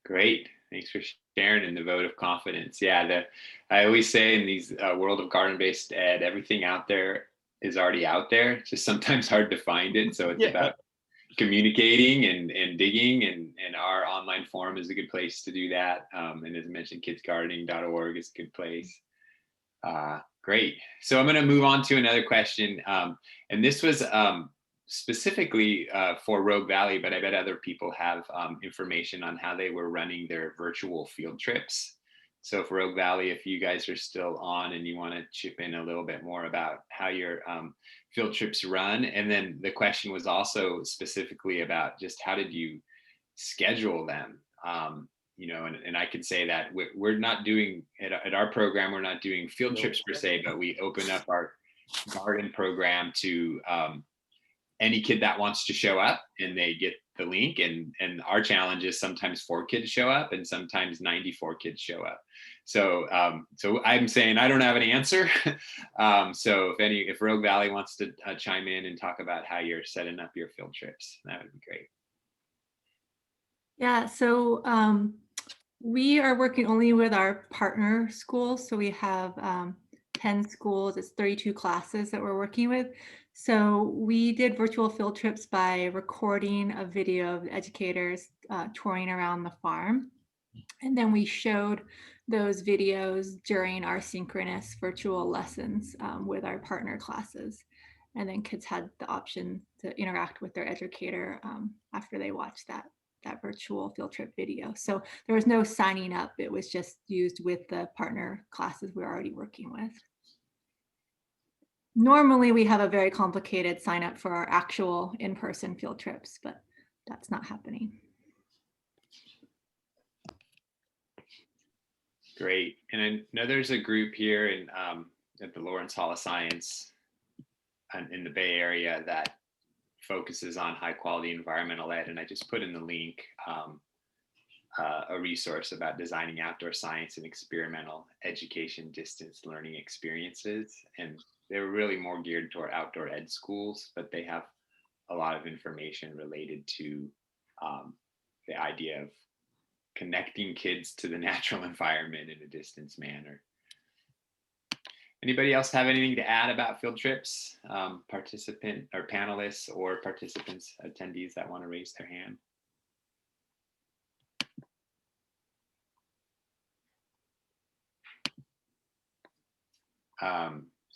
Great. Thanks for sharing in the vote of confidence. Yeah, I always say in these world of garden-based ed, everything out there is already out there. It's just sometimes hard to find it. So it's about communicating and digging, and our online forum is a good place to do that. And as I mentioned, kidsgardening.org is a good place. Great. So I'm going to move on to another question. And this was specifically for Rogue Valley, but I bet other people have information on how they were running their virtual field trips. So for Rogue Valley, if you guys are still on and you want to chip in a little bit more about how your field trips run. And then the question was also specifically about just how did you schedule them? You know, and I could say that we're not doing, at our program, we're not doing field trips per se, but we open up our garden program to any kid that wants to show up, and they get the link. And our challenge is sometimes 4 kids show up and sometimes 94 kids show up. So so I'm saying I don't have an answer. So if Rogue Valley wants to chime in and talk about how you're setting up your field trips, that would be great. Yeah, so we are working only with our partner schools. So we have 10 schools, it's 32 classes that we're working with. So we did virtual field trips by recording a video of the educators touring around the farm. And then we showed those videos during our synchronous virtual lessons with our partner classes. And then kids had the option to interact with their educator after they watched that virtual field trip video. So there was no signing up. It was just used with the partner classes we're already working with. Normally we have a very complicated sign up for our actual in-person field trips, but that's not happening. Great. And I know there's a group here in at the Lawrence Hall of Science in the Bay Area that focuses on high quality environmental ed. And I just put in the link a resource about designing outdoor science and experimental education distance learning experiences. And they were really more geared toward outdoor ed schools, but they have a lot of information related to the idea of connecting kids to the natural environment in a distance manner. Anybody else have anything to add about field trips? Participant or panelists or participants, attendees that want to raise their hand?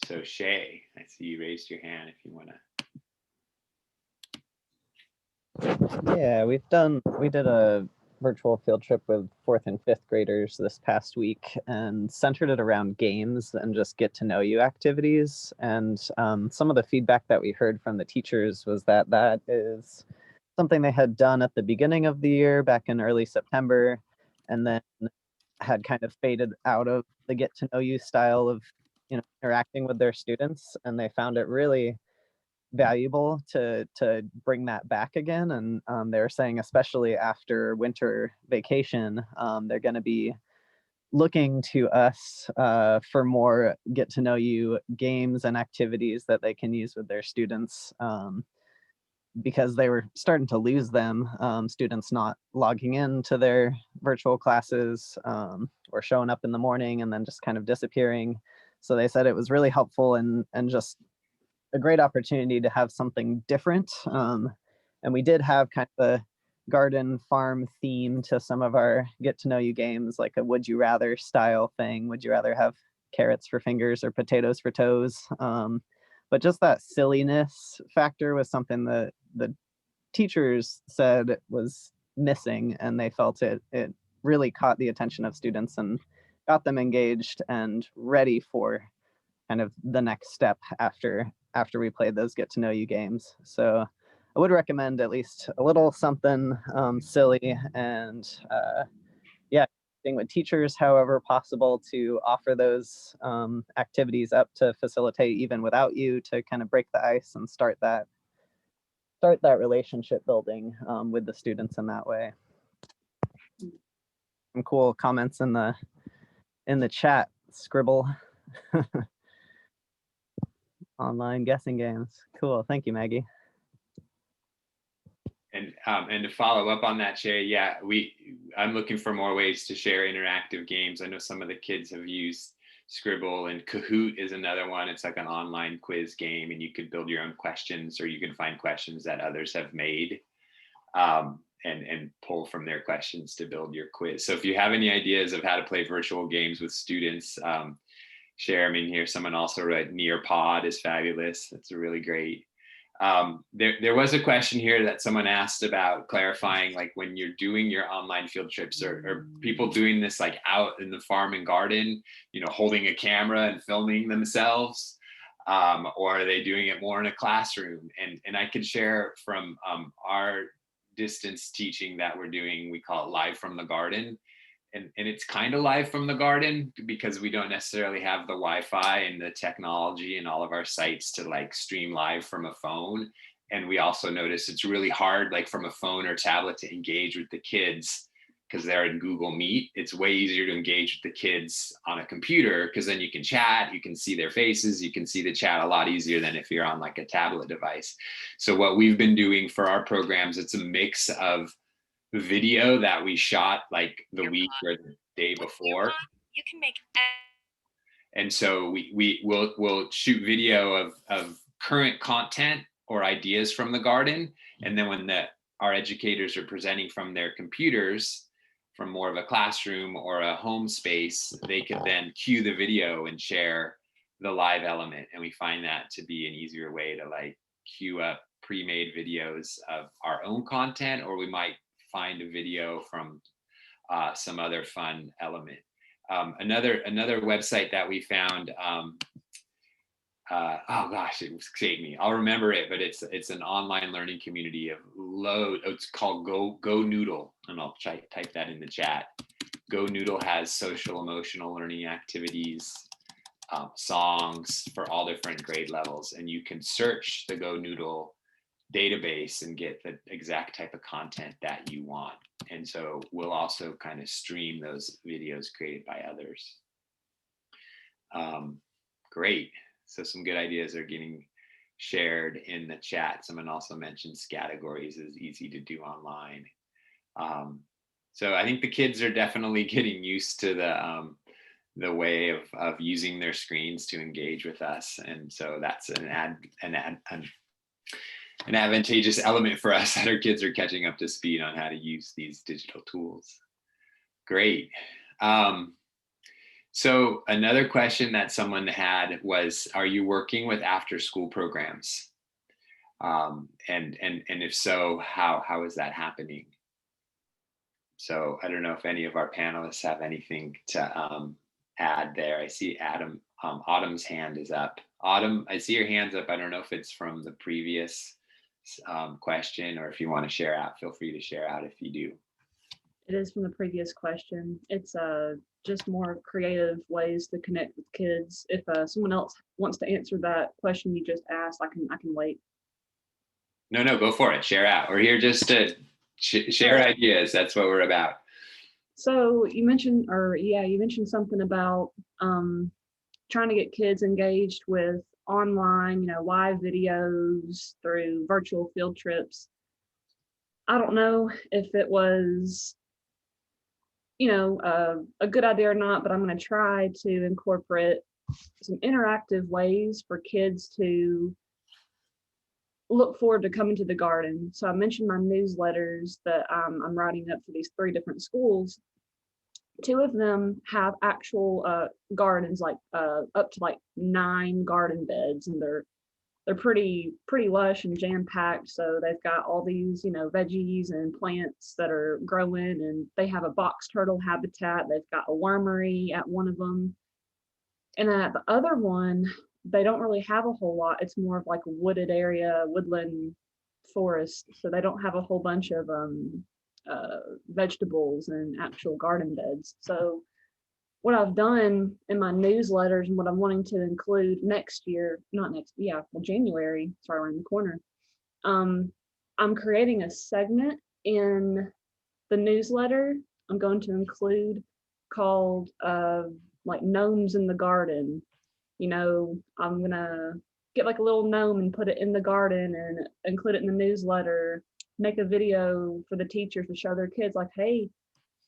So Shay, I see you raised your hand if you want to. Yeah, we did a virtual field trip with 4th and 5th graders this past week and centered it around games and just get to know you activities. And some of the feedback that we heard from the teachers was that that is something they had done at the beginning of the year back in early September, and then had kind of faded out of the get to know you style of, you know, interacting with their students, and they found it really valuable to bring that back again. And they were saying, especially after winter vacation, they're going to be looking to us for more get to know you games and activities that they can use with their students, because they were starting to lose them, students not logging into their virtual classes or showing up in the morning and then just kind of disappearing. So they said it was really helpful and just a great opportunity to have something different. And we did have kind of a garden farm theme to some of our get to know you games, like a would you rather style thing. Would you rather have carrots for fingers or potatoes for toes? But just that silliness factor was something that the teachers said was missing, and they felt it really caught the attention of students and got them engaged and ready for kind of the next step after we played those get to know you games. So I would recommend at least a little something silly and yeah, with teachers however possible to offer those activities up to facilitate even without you, to kind of break the ice and start that relationship building with the students in that way. Some cool comments in the chat. Scribble. Online guessing games. Cool. Thank you, Maggie. And to follow up on that, Shay, yeah, I'm looking for more ways to share interactive games. I know some of the kids have used Scribble, and Kahoot is another one. It's like an online quiz game, and you could build your own questions, or you can find questions that others have made, and pull from their questions to build your quiz. So if you have any ideas of how to play virtual games with students, share them in here. Someone also wrote Nearpod is fabulous. That's a really great. There was a question here that someone asked about clarifying, like when you're doing your online field trips, are people doing this like out in the farm and garden, holding a camera and filming themselves, or are they doing it more in a classroom? And I could share from our distance teaching that we're doing, we call it Live from the Garden. And it's kind of live from the garden because we don't necessarily have the Wi-Fi and the technology in all of our sites to like stream live from a phone. And we also notice it's really hard, like from a phone or tablet, to engage with the kids because they're in Google Meet. It's way easier to engage with the kids on a computer because then you can chat, you can see their faces, you can see the chat a lot easier than if you're on like a tablet device. So what we've been doing for our programs, it's a mix of video that we shot like the week or the day before. You can make. And so we'll shoot video of current content or ideas from the garden. And then when our educators are presenting from their computers, from more of a classroom or a home space, they could then cue the video and share the live element. And we find that to be an easier way to like queue up pre-made videos of our own content, or we might find a video from some other fun element. Another website that we found, oh gosh, it escaped me. I'll remember it, but it's an online learning community of it's called Go Noodle, and I'll type that in the chat. Go Noodle has social emotional learning activities, songs for all different grade levels, and you can search the Go Noodle database and get the exact type of content that you want. And so we'll also kind of stream those videos created by others. Great. So some good ideas are getting shared in the chat. Someone also mentioned categories is easy to do online. So I think the kids are definitely getting used to the way of using their screens to engage with us. And so that's an advantageous element for us that our kids are catching up to speed on how to use these digital tools. Great. So another question that someone had was, are you working with after school programs? And if so, how is that happening? So I don't know if any of our panelists have anything to add there. I see Autumn's hand is up. Autumn, I see your hands up. I don't know if it's from the previous question, or if you want to share out, feel free to share out if you do. It is from the previous question. It's just more creative ways to connect with kids. If someone else wants to answer that question you just asked, I can wait. No, go for it. Share out. We're here just to share ideas. That's what we're about. So you mentioned something about trying to get kids engaged with online, live videos through virtual field trips. I don't know if it was, a good idea or not, but I'm going to try to incorporate some interactive ways for kids to look forward to coming to the garden. So I mentioned my newsletters that I'm writing up for these 3 different schools. 2 of them have actual gardens, like up to like 9 garden beds, and they're pretty lush and jam-packed. So they've got all these, veggies and plants that are growing, and they have a box turtle habitat. They've got a wormery at one of them. And at the other one, they don't really have a whole lot. It's more of like a wooded area, woodland forest. So they don't have a whole bunch of vegetables and actual garden beds. So what I've done in my newsletters and what I'm wanting to include January, sorry, we're in the corner. I'm creating a segment in the newsletter I'm going to include called like Gnomes in the Garden. I'm gonna get like a little gnome and put it in the garden and include it in the newsletter, make a video for the teachers to show their kids like, hey,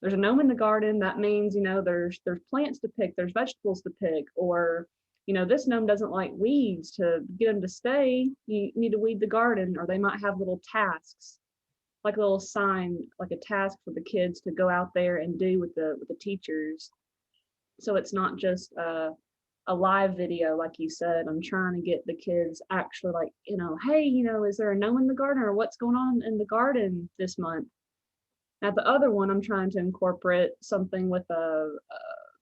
there's a gnome in the garden, that means, there's plants to pick, there's vegetables to pick, or, this gnome doesn't like weeds. To get them to stay, you need to weed the garden. Or they might have little tasks, like a little sign, like a task for the kids to go out there and do with the teachers. So it's not just a live video, like you said. I'm trying to get the kids actually like, hey, is there a gnome in the garden, or what's going on in the garden this month? Now the other one, I'm trying to incorporate something with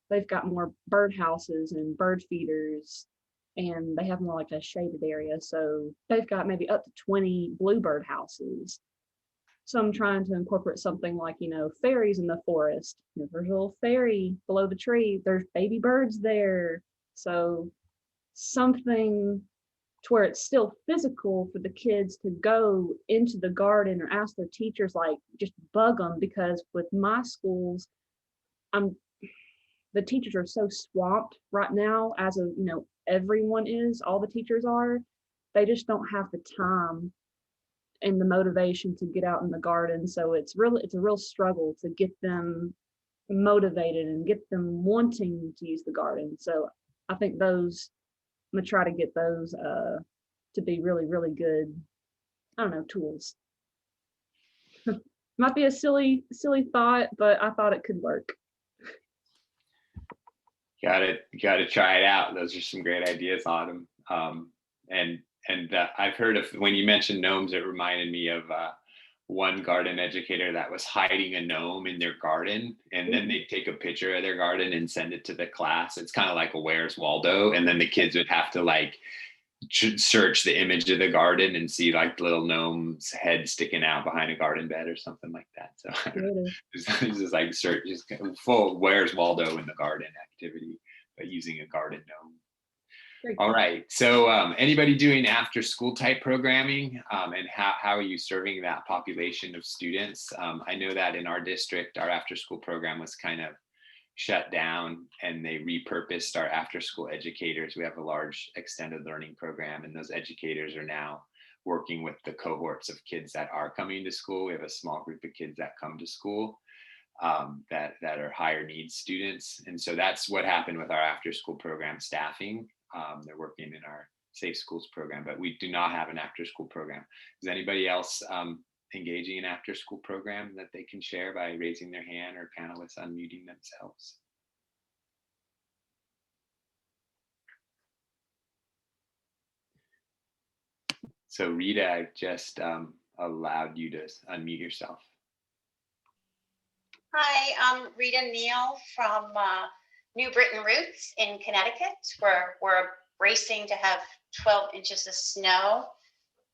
they've got more bird houses and bird feeders, and they have more like a shaded area. So they've got maybe up to 20 bluebird houses. So I'm trying to incorporate something like, fairies in the forest. There's a little fairy below the tree. There's baby birds there. So something to where it's still physical for the kids to go into the garden or ask their teachers, like just bug them. Because with my schools, the teachers are so swamped right now, as of, everyone is, all the teachers are. They just don't have the time and the motivation to get out in the garden. So it's a real struggle to get them motivated and get them wanting to use the garden. So I think I'm gonna try to get those to be really, really good, tools. Might be a silly thought, but I thought it could work. Got to try it out. Those are some great ideas, Autumn. And I've heard of, when you mentioned gnomes, it reminded me of one garden educator that was hiding a gnome in their garden, and then they'd take a picture of their garden and send it to the class. It's kind of like a Where's Waldo, and then the kids would have to like search the image of the garden and see like little gnome's head sticking out behind a garden bed or something like that. So I don't know. It's just like search, just full Where's Waldo in the garden activity, but using a garden gnome. All right. So anybody doing after school type programming, and how are you serving that population of students? I know that in our district, our after school program was kind of shut down, and they repurposed our after school educators. We have a large extended learning program, and those educators are now working with the cohorts of kids that are coming to school. We have a small group of kids that come to school that are higher needs students. And so that's what happened with our after school program staffing. They're working in our Safe Schools program, but we do not have an after school program. Is anybody else engaging in after school program that they can share by raising their hand, or panelists unmuting themselves? So Rita, I've just allowed you to unmute yourself. Hi, I'm Rita Neal from New Britain Roots in Connecticut. We're racing to have 12 inches of snow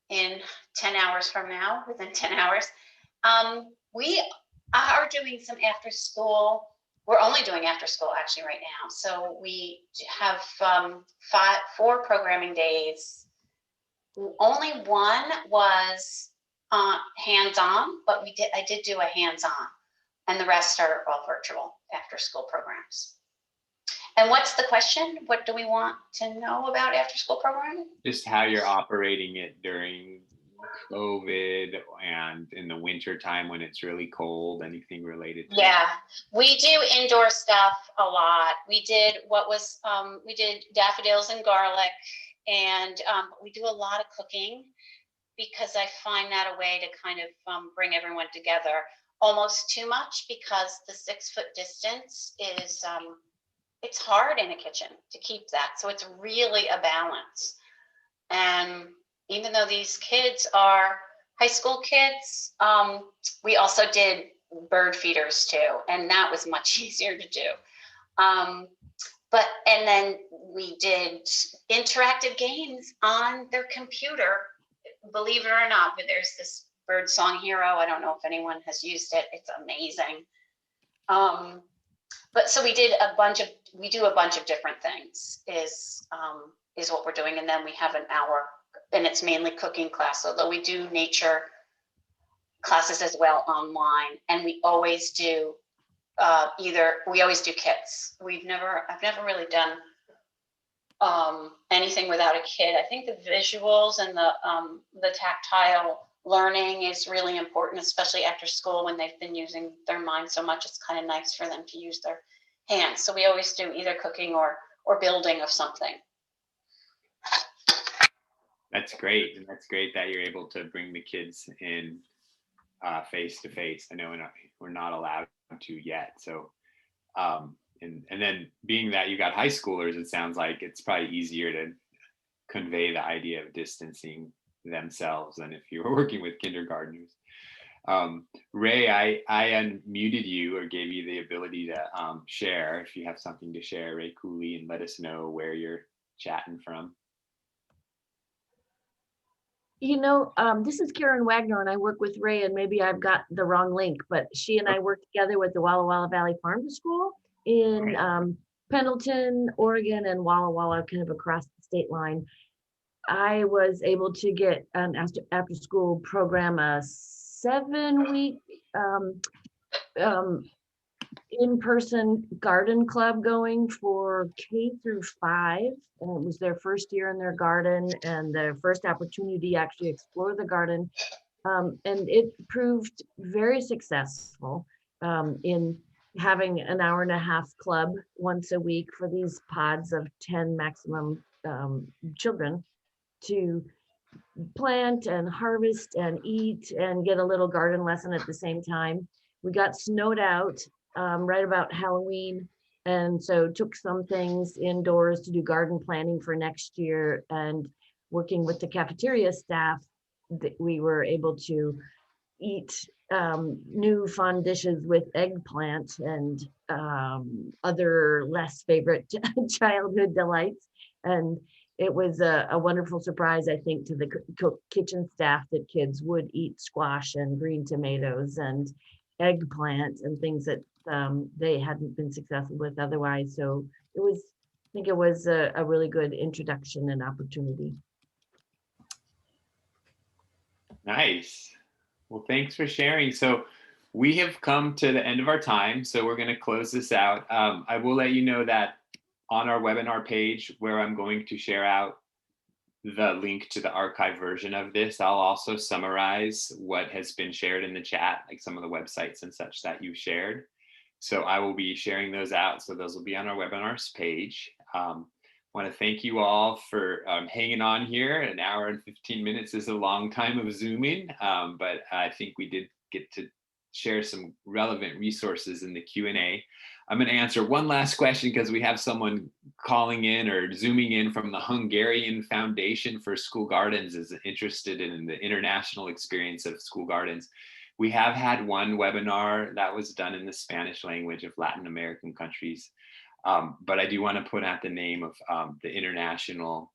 in 10 hours from now, within 10 hours. We are doing some after school. We're only doing after school actually right now. So we have 4 programming days. Only one was hands-on, but I did do a hands-on, and the rest are all virtual after school programs. And what's the question? What do we want to know about after school programming? Just how you're operating it during COVID and in the winter time when it's really cold, anything related to Yeah, we do indoor stuff a lot. We did we did daffodils and garlic, and we do a lot of cooking, because I find that a way to kind of bring everyone together. Almost too much, because the 6-foot distance is, it's hard in a kitchen to keep that. So it's really a balance. And even though these kids are high school kids, we also did bird feeders too, and that was much easier to do. And then we did interactive games on their computer, believe it or not, but there's this Bird Song Hero. I don't know if anyone has used it. It's amazing. But so we do a bunch of different things is what we're doing. And then we have an hour, and it's mainly cooking class, although we do nature classes as well online. And we always do kits. I've never really done anything without a kit. I think the visuals and the tactile learning is really important, especially after school when they've been using their mind so much. It's kind of nice for them to use their hands. So we always do either cooking or building of something. That's great. And that's great that you're able to bring the kids in face to face. I know we're not allowed to yet. So, and then being that you got high schoolers, it sounds like it's probably easier to convey the idea of distancing themselves than if you were working with kindergartners. Ray, I unmuted you or gave you the ability to share. If you have something to share, Ray Cooley, and let us know where you're chatting from. You know, this is Karen Wagner, and I work with Ray, and maybe I've got the wrong link, but she and I work together with the Walla Walla Valley Farm to School in Pendleton, Oregon, and Walla Walla, kind of across the state line. I was able to get an after school program, a 7-week in-person garden club going for K through 5, and it was their first year in their garden and their first opportunity to actually explore the garden, and it proved very successful in having an 1.5-hour club once a week for these pods of 10 maximum children to plant and harvest and eat and get a little garden lesson at the same time. We got snowed out right about Halloween, and so took some things indoors to do garden planning for next year, and working with the cafeteria staff, we were able to eat new fun dishes with eggplant and other less favorite childhood delights. And it was a wonderful surprise, I think, to the kitchen staff that kids would eat squash and green tomatoes and eggplant and things that they hadn't been successful with otherwise. So it was, I think it was a really good introduction and opportunity. Nice. Well, thanks for sharing. So we have come to the end of our time, so we're going to close this out. I will let you know that on our webinar page, where I'm going to share out the link to the archive version of this, I'll also summarize what has been shared in the chat, like some of the websites and such that you shared. So I will be sharing those out. So those will be on our webinars page. I want to thank you all for hanging on here. An hour and 15 minutes is a long time of Zooming, but I think we did get to share some relevant resources in the Q&A. I'm going to answer one last question because we have someone calling in or Zooming in from the Hungarian Foundation for School Gardens, is interested in the international experience of school gardens. We have had one webinar that was done in the Spanish language of Latin American countries, but I do want to put out the name of the International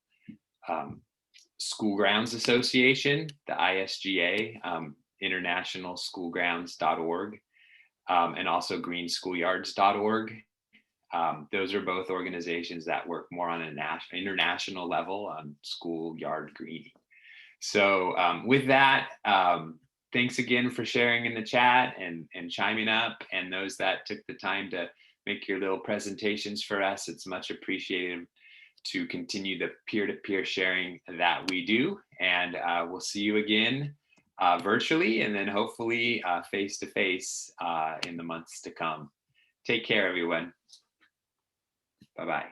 School Grounds Association, the ISGA, internationalschoolgrounds.org. And also greenschoolyards.org. Those are both organizations that work more on an international level on schoolyard greening. So with that, thanks again for sharing in the chat and chiming up, and those that took the time to make your little presentations for us. It's much appreciated to continue the peer-to-peer sharing that we do. And we'll see you again virtually, and then hopefully face-to-face in the months to come. Take care, everyone. Bye-bye.